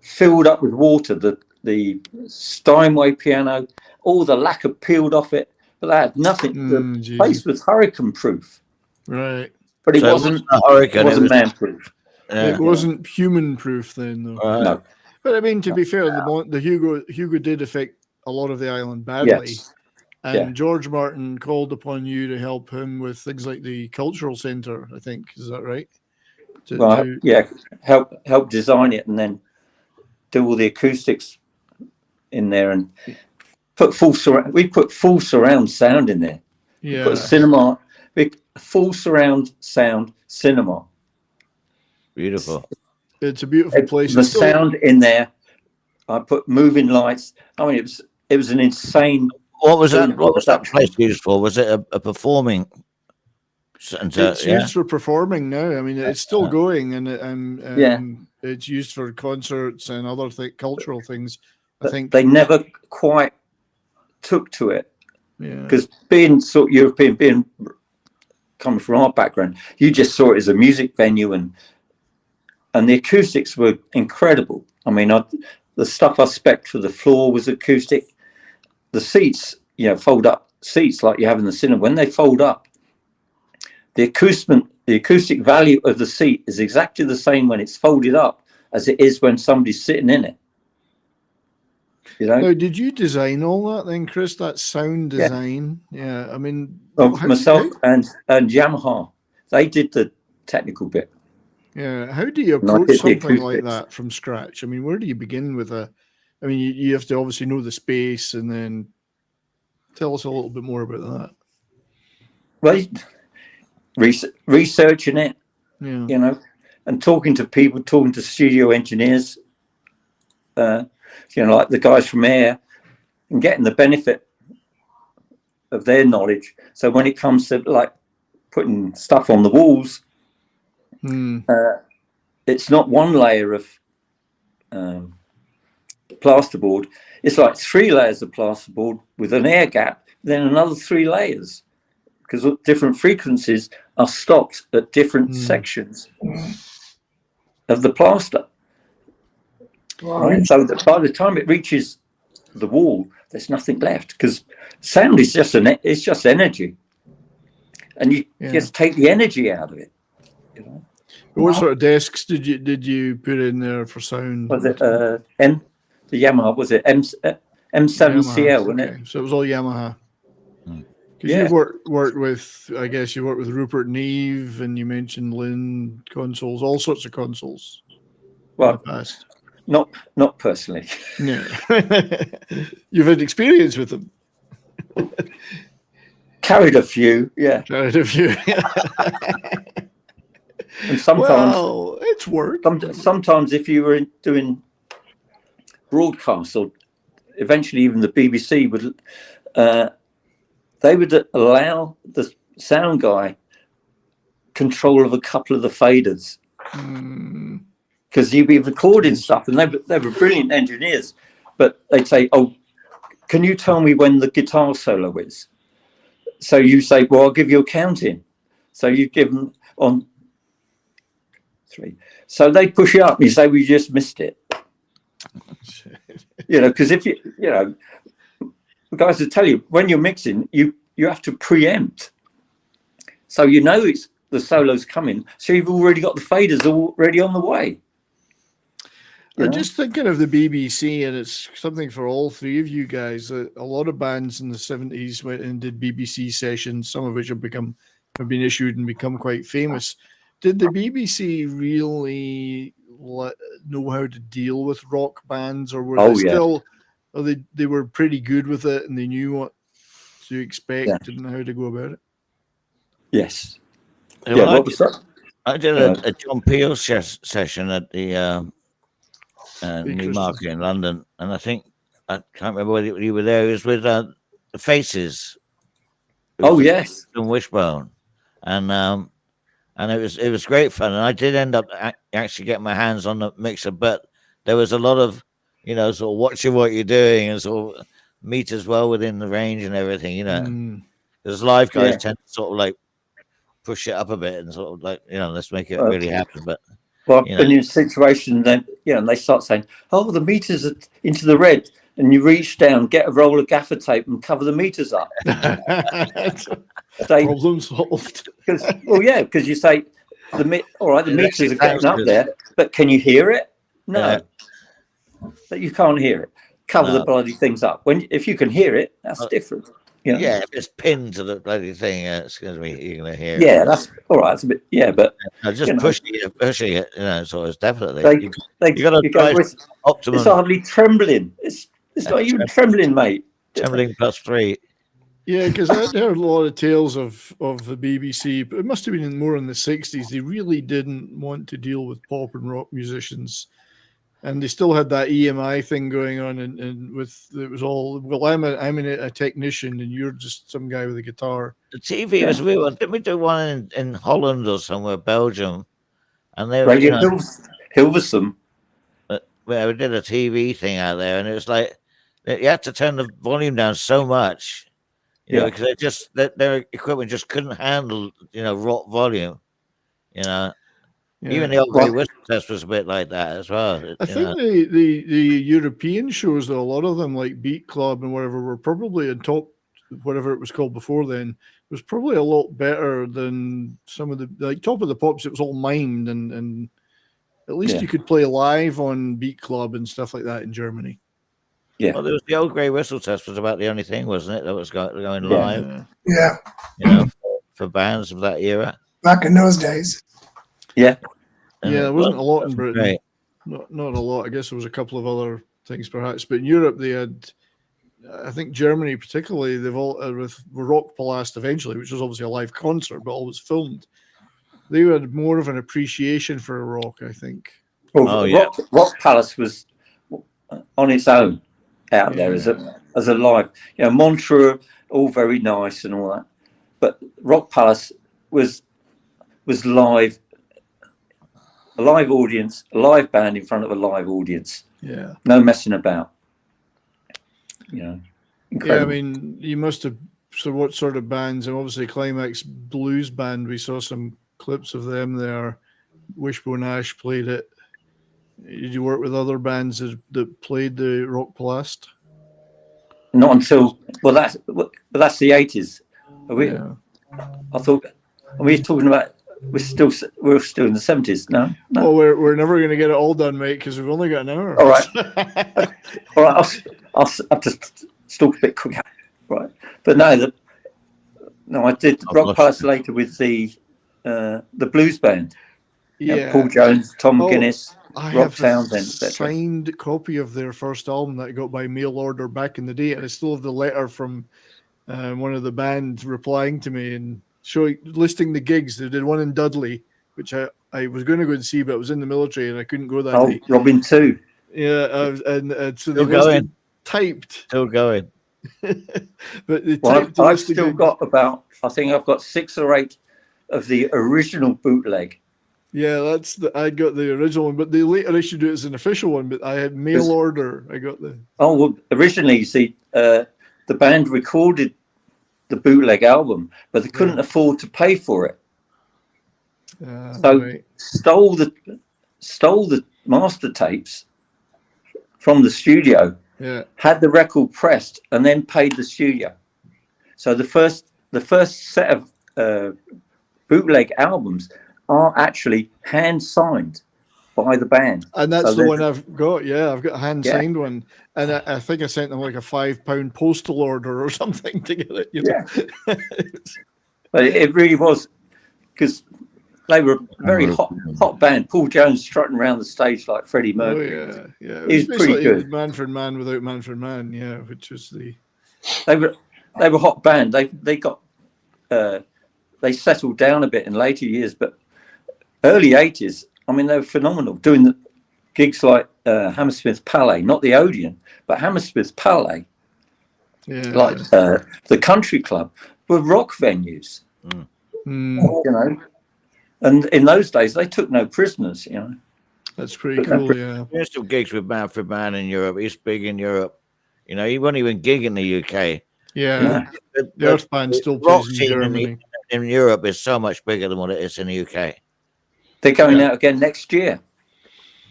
filled up with water. The Steinway piano, all the lacquer peeled off it, but that had nothing. The place was hurricane proof, right? But it wasn't hurricane. It wasn't man proof. It wasn't human proof then, though. No. But I mean, to be fair, the Hugo did affect a lot of the island badly. Yes. And George Martin called upon you to help him with things like the cultural centre, I think. Is that right? Help design it and then do all the acoustics in there and put full surround. We put full surround sound in there. Yeah. Put cinema, full surround sound cinema. Beautiful. It's a beautiful place. The sound in there. I put moving lights. I mean, it was an insane. What was that? What was that place used for? Was it a performing center? It's used for performing now. I mean, it's still going, and it's used for concerts and other cultural things. I think they never quite took to it. Yeah, because being sort of European, coming from our background, you just saw it as a music venue, and the acoustics were incredible. I mean, the stuff I spec'd for the floor was acoustic. The seats, you know, fold up seats like you have in the cinema. When they fold up, the acoustic value of the seat is exactly the same when it's folded up as it is when somebody's sitting in it. You know? Now, did you design all that then, Chris? That sound design? Yeah. I mean, myself and Yamaha, they did the technical bit. Yeah. How do you approach something like that from scratch? I mean, where do you begin with I mean, you have to obviously know the space, and then tell us a little bit more about that. Well, researching it, you know, and talking to people, talking to studio engineers, you know, like the guys from Air, and getting the benefit of their knowledge. So when it comes to like putting stuff on the walls, it's not one layer of plasterboard. It's like 3 layers of plasterboard with an air gap, then another 3 layers, because different frequencies are stopped at different sections of the plaster. Right? So that by the time it reaches the wall, there's nothing left, because sound is just it's just energy, and you just take the energy out of it. You know? What sort of desks did you put in there for sound? Was it the Yamaha? Was it M7CL? Wasn't it? So it was all Yamaha. Because you've worked with, I guess you worked with Rupert Neve, and you mentioned Lynn consoles, all sorts of consoles. Well, in the past. Not personally. No. You've had experience with them. Carried a few, yeah. Carried a few. And sometimes, it's work. Sometimes if you were doing broadcasts, or eventually even the BBC would, they would allow the sound guy control of a couple of the faders, because you'd be recording stuff, and they were brilliant engineers, but they'd say, "Oh, can you tell me when the guitar solo is?" So you say, "Well, I'll give you a count in." So you give them on 3. So they push it up, and you say, "We just missed it." You know, because if you know, the guys will tell you when you're mixing, you have to preempt, so you know it's the solo's coming, so you've already got the faders already on the way. I'm just thinking of the BBC, and it's something for all 3 of you guys. A lot of bands in the 70s went and did BBC sessions, some of which have been issued and become quite famous. Did the BBC really know how to deal with rock bands, or were Oh, they yeah. still? Or they were pretty good with it, and they knew what to expect and how to go about it. Yes. Well, Yeah. What was that? I did Yeah. a John Peel session at the Newmarket in London, and I think I can't remember whether you were there. It was with the Faces. It was Oh, the yes. Faces and Wishbone, and it was great fun. And I did end up actually getting my hands on the mixer, but there was a lot of sort of watching what you're doing and sort of meters well within the range and everything. Because live guys tend to sort of like push it up a bit and sort of like let's make it really happen. But well, when you're in a situation, then and they start saying, "Oh, the meters are into the red," and you reach down, get a roll of gaffer tape, and cover the meters up. Problem solved. Because you say the meters are getting up there, but can you hear it? No, but you can't hear it. Cover the bloody things up. If you can hear it, that's different. Yeah, if it's pinned to the bloody thing, it's going to be you're going to hear. Yeah, that's all right. It's a bit. Yeah, but just pushing it. So it's definitely you got to go with optimum. It's hardly trembling. It's not even trembling, mate. Trembling +3. Yeah, because I'd heard a lot of tales of the BBC, but it must have been more in the 60s. They really didn't want to deal with pop and rock musicians. And they still had that EMI thing going on, and with it was all, well, I'm a technician, and you're just some guy with a guitar. The TV was weird. Didn't we do one in Holland or somewhere, Belgium? And they Radio Hilversum. Well, we did a TV thing out there, and it was like you had to turn the volume down so much, because their equipment just couldn't handle rock volume, Even the old Grey Whistle test was a bit like that as well. I think the European shows, though, a lot of them like Beat Club and whatever were probably on top, whatever it was called before then, was probably a lot better than some of the Top of the Pops. It was all mimed, and at least you could play live on Beat Club and stuff like that in Germany. Yeah. Well, there was the old Grey Whistle test was about the only thing, wasn't it? That was going live. Yeah. For bands of that era. Back in those days. Yeah. Yeah, there wasn't a lot in Britain. Right. Not a lot. I guess there was a couple of other things perhaps, but in Europe they had, I think Germany particularly, they've all with Rock Palast eventually, which was obviously a live concert but always filmed. They had more of an appreciation for rock, I think. Well, Rock Palace was on its own out there as a live. Montserrat, all very nice and all that, but Rock Palace was live. A live audience, a live band in front of a live audience. Yeah. No messing about. Incredible. Yeah, I mean, you must have. So, what sort of bands? And obviously, Climax Blues Band. We saw some clips of them there. Wishbone Ash played it. Did you work with other bands that played the Rock Palast? Not until that's the 80s. I thought we were talking about. We're still in the 70s. No. Well, we're never going to get it all done, mate, because we've only got an hour. All right. All right. I'll have to talk a bit quicker. Right. But no, I did Rock Palace later with the blues band. Yeah. Paul Jones, Tom Guinness, Rob Townsend. I have a signed copy of their first album that I got by mail order back in the day, and I still have the letter from one of the band replying to me and listing the gigs. They did one in Dudley, which I was going to go and see, but I was in the military and I couldn't go that day. Robin too. Yeah, and so they going. Typed. Still going. But I've still got about, I think I've got 6 or 8 of the original bootleg. Yeah, I got the original one, but they later issued it as an official one, but I had mail order. I got the... Oh, well, originally, you see, the band recorded the bootleg album, but they couldn't afford to pay for it. Stole the master tapes from the studio, had the record pressed, and then paid the studio. So the first set of bootleg albums are actually hand signed by the band, and that's the one I've got. Yeah, I've got a hand signed one, and I think I sent them like a £5 postal order or something to get it. But it really was, because They were a very hot band. Paul Jones strutting around the stage like Freddie Oh Mercury. yeah. He was pretty good. Manfred Mann without Manfred Mann, yeah, which was the. They were a hot band. They got they settled down a bit in later years, but early 80s. I mean, they were phenomenal doing the gigs like Hammersmith's Palais, not the Odeon, but Hammersmith's Palais, like the Country Club, were rock venues. You know, and in those days they took no prisoners. You know, that's pretty cool. Yeah, there's still gigs with Manfred Mann in Europe. He's big in Europe. You know, he won't even gig in the UK. Yeah, the Earth Band still plays in Germany. In Europe is so much bigger than what it is in the UK. They're going out again next year.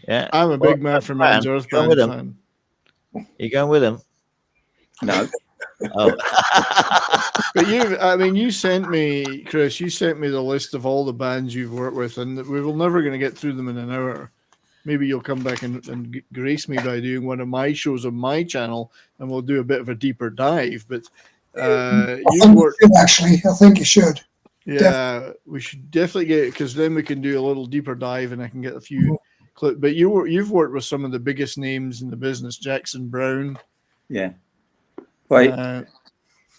Yeah, I'm a big Manfred Mann's Earth Band fan. You going with him? No. Oh. But you sent me, Chris, the list of all the bands you've worked with, and we will never going to get through them in an hour. Maybe you'll come back and grace me by doing one of my shows on my channel, and we'll do a bit of a deeper dive. But you've worked. Actually, I think you should. Yeah, definitely. We should definitely get it, because then we can do a little deeper dive, and I can get a few clips. But you've worked with some of the biggest names in the business, Jackson Browne. Yeah. Well,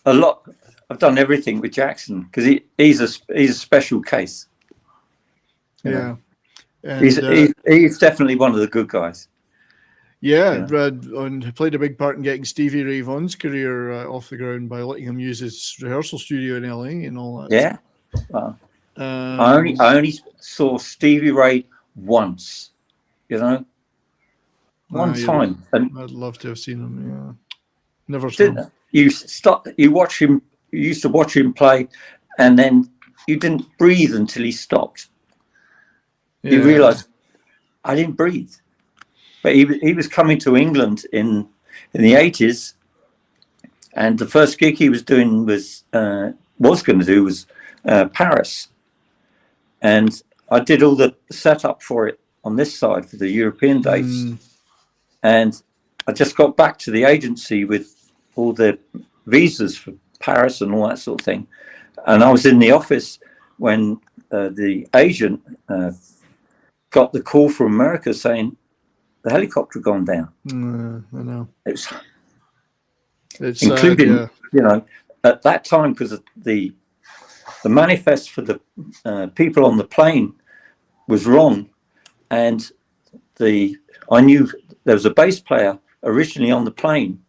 a lot. I've done everything with Jackson because he's a special case. Yeah. And, he's definitely one of the good guys. Yeah, Brad played a big part in getting Stevie Ray Vaughan's career off the ground by letting him use his rehearsal studio in LA and all that. Yeah, well, I only saw Stevie Ray once, you know, one time. And I'd love to have seen him. Yeah, never saw him. You watch him. You used to watch him play, and then you didn't breathe until he stopped. Yeah. You realised I didn't breathe. But he was coming to England in the 80s, and the first gig he was doing was Paris, and I did all the setup for it on this side for the European dates, and I just got back to the agency with all the visas for Paris and all that sort of thing, and I was in the office when the agent got the call from America saying the helicopter had gone down. I know. It's including, you know, at that time, because the manifest for the people on the plane was wrong, and I knew there was a bass player originally on the plane,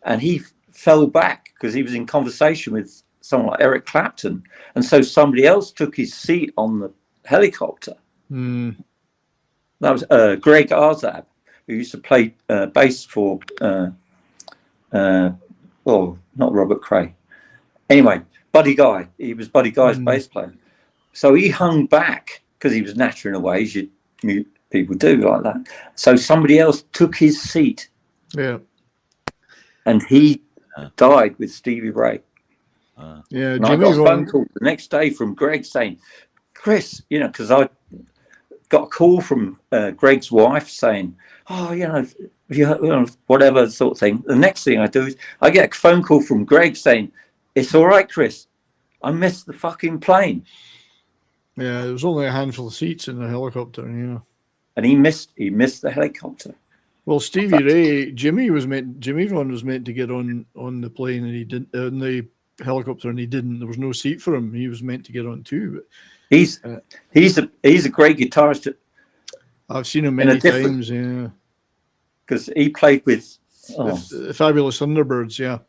and he fell back because he was in conversation with someone like Eric Clapton, and so somebody else took his seat on the helicopter. That was Greg Arzab, who used to play bass for, not Robert Cray. Anyway, Buddy Guy. He was Buddy Guy's bass player. So he hung back because he was nattering away, as people do like that. So somebody else took his seat. Yeah. And he died with Stevie Ray. Yeah, and I got a phone call the next day from Greg saying, Chris, you know, because I got a call from Greg's wife saying, oh, you know, whatever sort of thing. The next thing I do is I get a phone call from Greg saying, it's all right, Chris, I missed the fucking plane. Yeah, there was only a handful of seats in the helicopter, yeah. And he missed the helicopter. Well, Stevie Ray, Jimmy Vaughan was meant to get on the plane, and he didn't, on the helicopter, and he didn't. There was no seat for him. He was meant to get on too. But he's a great guitarist. I've seen him many times, yeah. Because he played with the Fabulous Thunderbirds, yeah.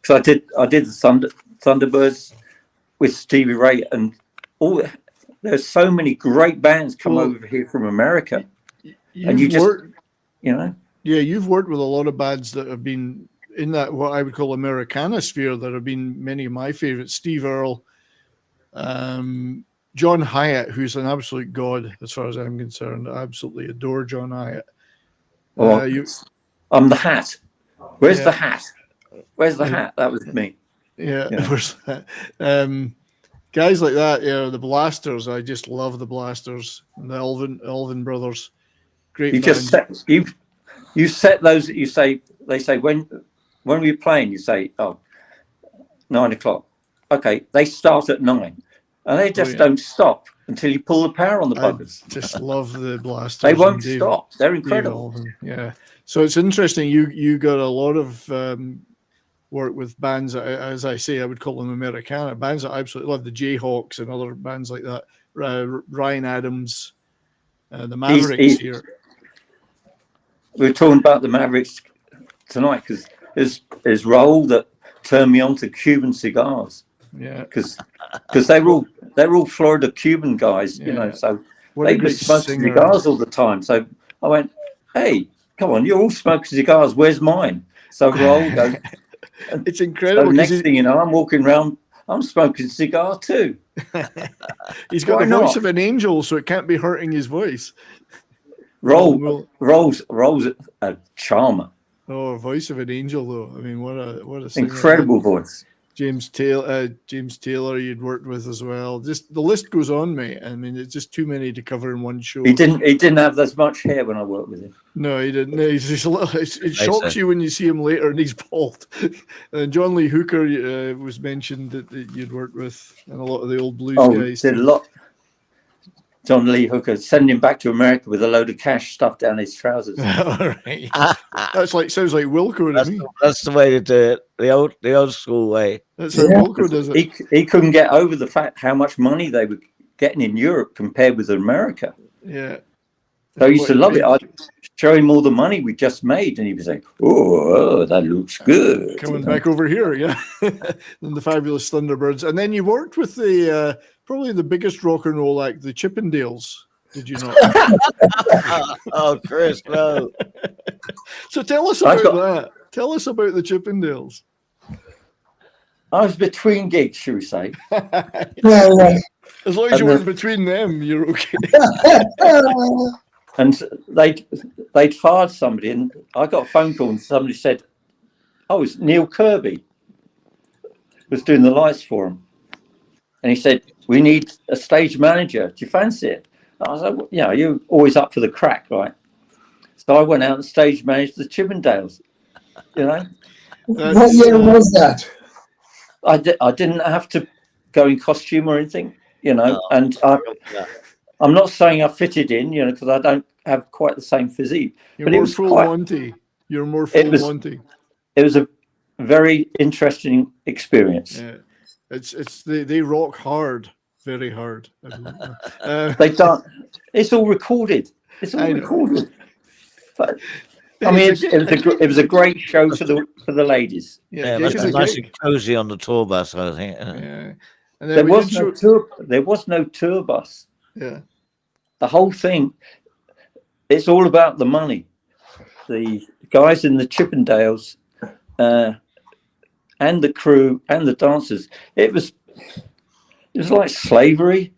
Because I did the Thunderbirds with Stevie Ray, and there's so many great bands come over here from America, and you know. Yeah, you've worked with a lot of bands that have been in that what I would call Americana sphere. That have been many of my favorites. Steve Earle, John Hyatt, who's an absolute god as far as I'm concerned. I absolutely adore John Hyatt. I'm the Hat. Where's the hat? Where's the hat? That was me. Yeah. Where's that? Guys like that, the Blasters. I just love the Blasters. And the Elvin brothers. Great. You set those. They say when we're playing, you say 9 o'clock. Okay, they start at 9. And they just don't stop. until you pull the power on the I buggers. just love the blasters. They won't and Dave- stop. They're Dave incredible. Alvin, yeah. So it's interesting. You got a lot of work with bands that, as I say, I would call them Americana bands that I absolutely love. The Jayhawks and other bands like that. Ryan Adams, the Mavericks here. We were talking about the Mavericks tonight because there's Earle that turned me on to Cuban cigars. Yeah, because they're all Florida Cuban guys, you know. So what a they were great smoking singer. cigars all the time. So I went, "Hey, come on, you're all smoking cigars. Where's mine?" So Earle goes. It's So incredible. next thing you know, I'm walking around. I'm smoking a cigar too. He's got Why the voice not? of an angel, so it can't be hurting his voice. Rolls a charmer. Oh, voice of an angel, though. I mean, what a singer. Incredible voice. James Taylor, you'd worked with as well. Just the list goes on, mate. I mean, it's just too many to cover in one show. He didn't have as much hair when I worked with him. No, he didn't. No, he's just a little. It shocks you when you see him later, and he's bald. And John Lee Hooker was mentioned that you'd worked with, and a lot of the old blues guys. Did a lot. John Lee Hooker, send him back to America with a load of cash stuffed down his trousers. All right. Sounds like Wilco to me. That's the way to do it. The old school way. That's how Wilco does it. He couldn't get over the fact how much money they were getting in Europe compared with America. Yeah. So he used to love it. I'd show him all the money we just made, and he was like, "Oh, that looks good." Coming back over here, yeah. And the Fabulous Thunderbirds. And then you worked with the probably the biggest rock and roll act, the Chippendales. Did you not? Oh, Chris, no. So tell us about that. Tell us about the Chippendales. I was between gigs, should we say? Yeah, right. As long as you weren't between them, you're okay. And they'd fired somebody, and I got a phone call, and somebody said, "Oh, it's Neil Kirby was doing the lights for him," and he said, "We need a stage manager. Do you fancy it?" I was like, well, "Yeah, you're always up for the crack, right?" So I went out and stage managed the Chippendales. You know, What year was that? I didn't have to go in costume or anything, you know, and I'm not saying I fitted in, you know, because I don't have quite the same physique. You're but more it was full quite, Monty. You're more full Monty. It was a very interesting experience. Yeah. They rock hard, very hard. They don't. It's all recorded. It's all recorded. But I mean, it was a great show for the ladies. Yeah, it must be nice and cozy on the tour bus, I think. Yeah. And there was no tour bus. Yeah. The whole thing, it's all about the money. The guys in the Chippendales and the crew and the dancers, it was like slavery.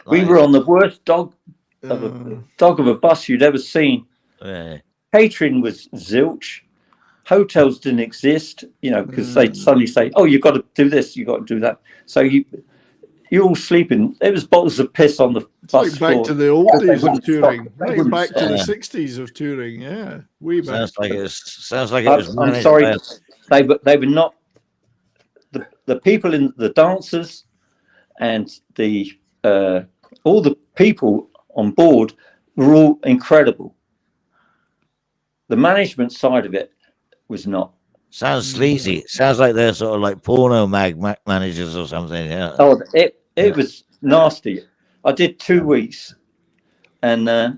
We were on the worst dog of a bus you'd ever seen. Yeah. Catering was zilch. Hotels didn't exist, you know, because they'd suddenly say, "Oh, you've got to do this, you've got to do that." So you're all sleeping. There was bottles of piss on the bus like back floor. to the old days of touring. Right back to the stop. 60s of touring. Yeah, way back. Sounds like it was. I'm sorry, they were not the people in the dancers and the all the people on board were all incredible. The management side of it was not. Sounds sleazy. Sounds like they're sort of like porno mag managers or something. Yeah. Oh, it was nasty. I did 2 weeks, and I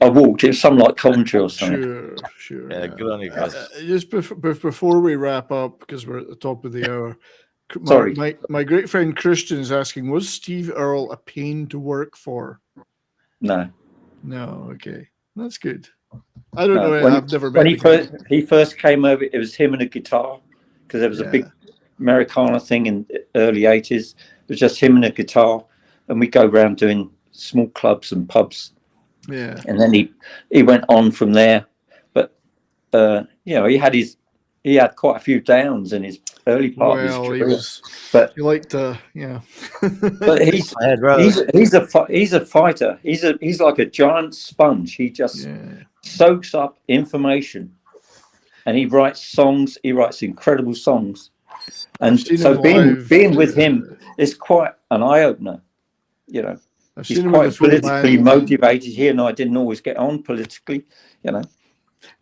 walked. It was something like Coventry or something. Sure. Yeah, good on you guys. Just before we wrap up, because we're at the top of the hour. Sorry. My great friend Christian is asking, was Steve Earle a pain to work for? No. Okay. That's good. I don't know. I've never when met he first came over, it was him and a guitar, because there was a big Americana thing in the early 80s. It was just him and a guitar, and we go around doing small clubs and pubs. Yeah. And then he went on from there, but you know, he had quite a few downs in his early part of his career. But he liked to, yeah. But he's a fighter. He's like a giant sponge. He just soaks up information, and he writes songs. He writes incredible songs. And seen so him being live, with him is quite an eye opener. You know, I've he's seen him with the quite full politically band. motivated. He and I didn't always get on politically. You know.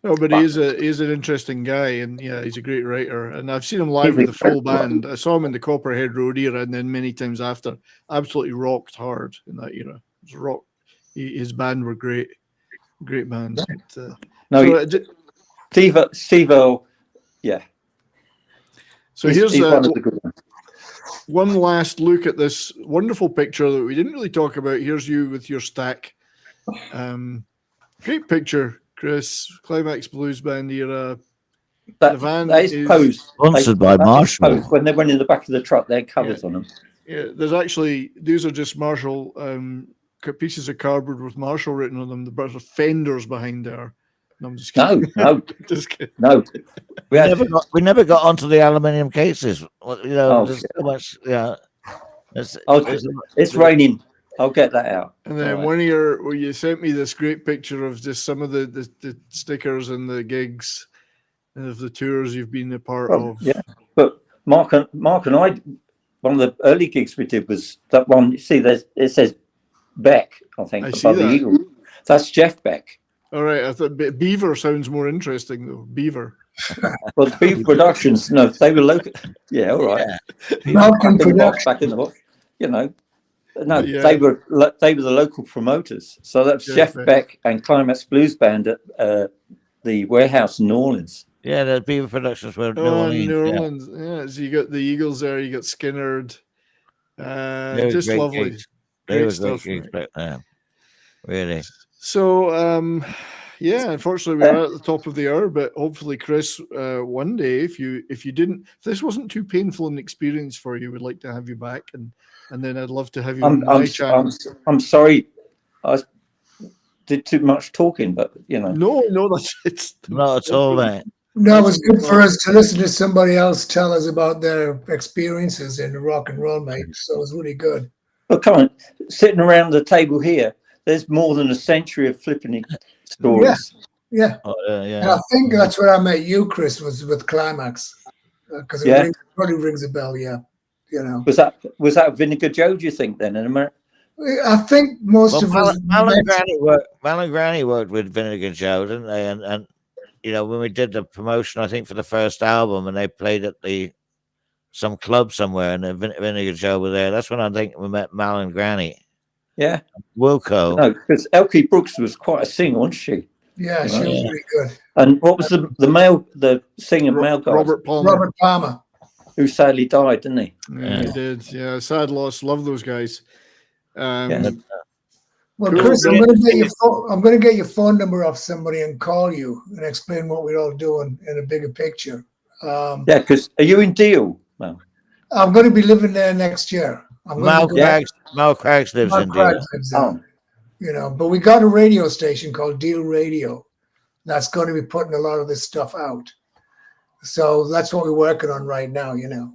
No, but he is an interesting guy, and yeah, he's a great writer. And I've seen him live He's with the full incredible. band. I saw him in the Copperhead Road era, and then many times after. Absolutely rocked hard in that era. It was rock. His band were great bands. But, No, Steve Earle, yeah. So he's here's one of the good ones. one last look at this wonderful picture that we didn't really talk about. Here's you with your stack. Great picture, Chris. Climax Blues Band era. The van That is posed. Sponsored by Marshall. When they went in the back of the truck, they had covers on them. Yeah, there's actually, these are just Marshall pieces of cardboard with Marshall written on them. The fenders behind there. No, I'm just kidding. No, just kidding. no. We never got onto the aluminium cases. You know, there's so much. Yeah, it's raining. I'll get that out. And then where you sent me this great picture of just some of the stickers and the gigs of the tours you've been a part of. Yeah, but Mark and I, one of the early gigs we did was that one. You see, it says Beck, I think, above the Eagle. That's Jeff Beck. All right, I thought Beaver sounds more interesting though. Beaver. Well, the Beaver Productions, no, they were local. Yeah, all right. Back in the box, you know. No, yeah. they were the local promoters. So that's Jeff Beck and Climax Blues Band at the warehouse in New Orleans. Yeah, the Beaver Productions were New Orleans. Yeah, so you got the Eagles there. You got Skinnerd. Just lovely. Gigs. They were great gigs back then. Really. So, unfortunately we're at the top of the hour, but hopefully, Chris, one day, if this wasn't too painful an experience for you, we'd like to have you back, and then I'd love to have you on my channel. I'm sorry, I did too much talking, but you know. No, it's not at all, mate. No, it was good for us to listen to somebody else tell us about their experiences in rock and roll, mate. So it was really good. Well, come on, sitting around the table here, there's more than a century of flipping stories. Yeah. And I think that's where I met you, Chris, was with Climax, because it probably rings a bell. Yeah, you know. Was that Vinegar Joe? Do you think then in America? I think most of us. Mal and Granny worked with Vinegar Joe, didn't they? And you know, when we did the promotion, I think for the first album, and they played at some club somewhere, and Vinegar Joe were there. That's when I think we met Mal and Granny. Yeah, Wilco. No, because Elkie Brooks was quite a singer, wasn't she? Yeah, she was really good. And what was the singer male guy? Robert Palmer, who sadly died, didn't he? Yeah, he did. Yeah, sad loss. Love those guys. Well, Chris, I'm going to get your phone number off somebody and call you and explain what we're all doing in a bigger picture. Because are you in Deal, Mal? I'm going to be living there next year. Mal Craggs lives in Deal. You know, but we got a radio station called Deal Radio that's going to be putting a lot of this stuff out. So that's what we're working on right now, you know,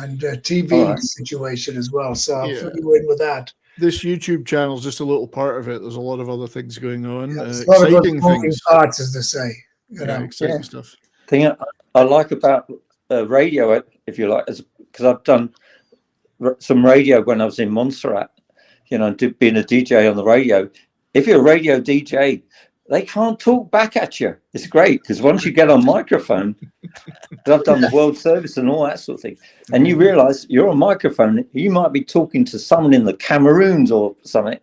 and TV situation as well. So I'll fill you in with that. This YouTube channel is just a little part of it. There's a lot of other ththings going on. Exciting things. Parts, as they say. You know, exciting stuff. Thing I like about radio, if you like, because I've done some radio when I was in Montserrat, you know, being a DJ on the radio. If you're a radio DJ, they can't talk back at you. It's great because once you get on microphone, I've done the World Service and all that sort of thing, and you realize you're on microphone, you might be talking to someone in the Cameroons or something,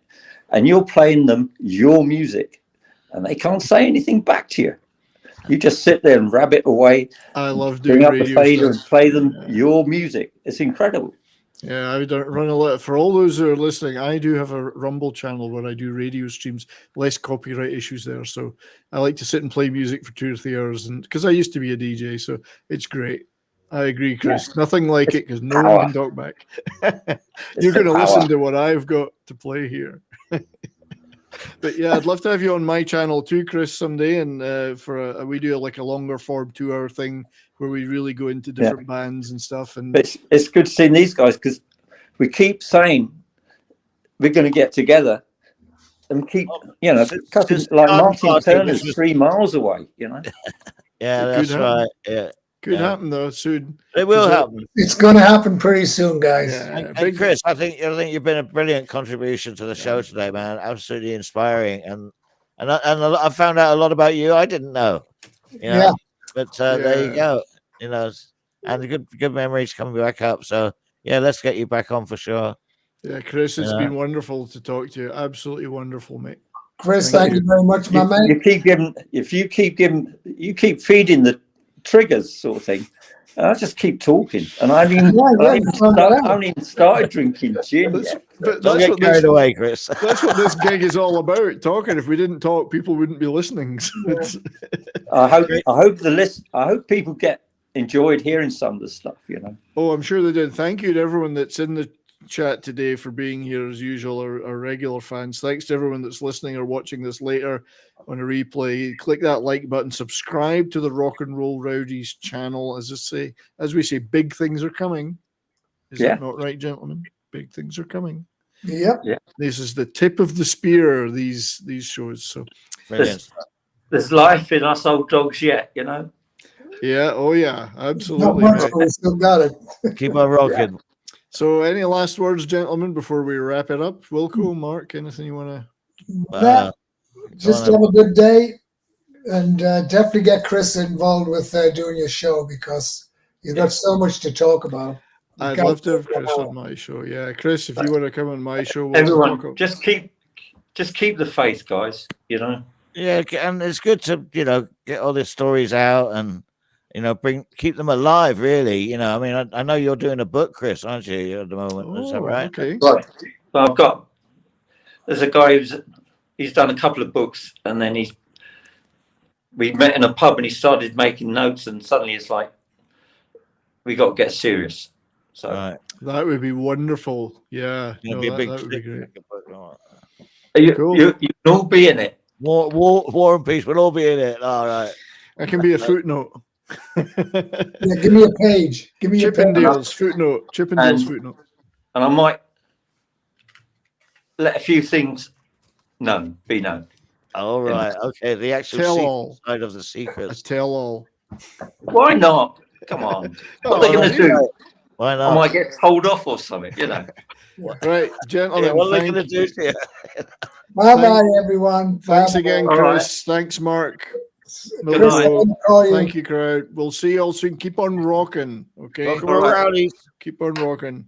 and you're playing them your music, and they can't say anything back to you. You just sit there and rabbit away. I love doing bring up the fader and play them your music. It's incredible. Yeah, I don't run a lot. For all those who are listening, I do have a Rumble channel where I do radio streams, less copyright issues there. So I like to sit and play music for 2 or 3 hours, and because I used to be a DJ, so it's great. I agree, Chris. Yeah. Nothing like it because no one can talk back. You're going to listen to what I've got to play here. But yeah, I'd love to have you on my channel too, Chris, someday, and we do like a longer form 2-hour thing where we really go into different bands and stuff. And it's good seeing these guys because we keep saying we're going to get together and keep, you know, like Martin Turner's 3 miles away, you know. Yeah, that's right. Yeah. Could happen though soon. It will happen. It's going to happen pretty soon, guys. Yeah, And Chris, I think you've been a brilliant contribution to the show today, man. Absolutely inspiring, and I found out a lot about you I didn't know. You know? Yeah. But there you go. You know, and the good memories coming back up. So yeah, let's get you back on for sure. Yeah, Chris, it's been wonderful to talk to you. Absolutely wonderful, mate. Chris, thank you very much, my man. You keep feeding the triggers, sort of thing. I just keep talking, and I haven't even started drinking gin yet. But Don't that's get what carried this, away, Chris. that's what this gig is all about. Talking. If we didn't talk, people wouldn't be listening. So I hope people enjoyed hearing some of the stuff. You know. Oh, I'm sure they did. Thank you to everyone that's in the chat today for being here as usual, our regular fans. Thanks to everyone that's listening or watching this later on a replay. Click that like button, subscribe to the Rock and Roll Rowdies channel. As we say, big things are coming. Is that not right, gentlemen? Big things are coming. Yep. Yeah. This is the tip of the spear, these shows. So there's life in us old dogs yet, you know. Yeah, oh yeah, absolutely. Not much, but we still got it. Keep on rocking. So any last words, gentlemen, before we wrap it up? Wilco, Mark, anything you want to just have a good day, and definitely get Chris involved with doing your show, because you've got so much to talk about. I'd love to have Chris on my show. Yeah, Chris, if you want to come on my show, everyone just keep the faith, guys. You know. Yeah, and it's good to get all these stories out and keep them alive. Really, I mean, I know you're doing a book, Chris, aren't you, at the moment? Is that right? Okay. Right. Well, there's a guy he's done a couple of books, and then we met in a pub, and he started making notes, and suddenly it's like, we got to get serious. So that would be wonderful. Yeah, that would be great. You can all be in it. War and peace. We'll all be in it. All right. That can be a footnote. Yeah, give me a page. Give me Chippendale's footnote. Chippendale's footnote. And I might let a few things be known. All right. Okay. The actual side of the secrets. Tell all. Why not? Come on. What are they going to do? Why not? I might get told off or something, Right, gentlemen. What are they going to do to you? Bye-bye, everyone. Thanks Bye-bye. again, Chris. Right. Thanks, Mark. Thank you, crowd. We'll see you all soon. Keep on rocking. Okay. Welcome, Rowdies. Keep on rocking.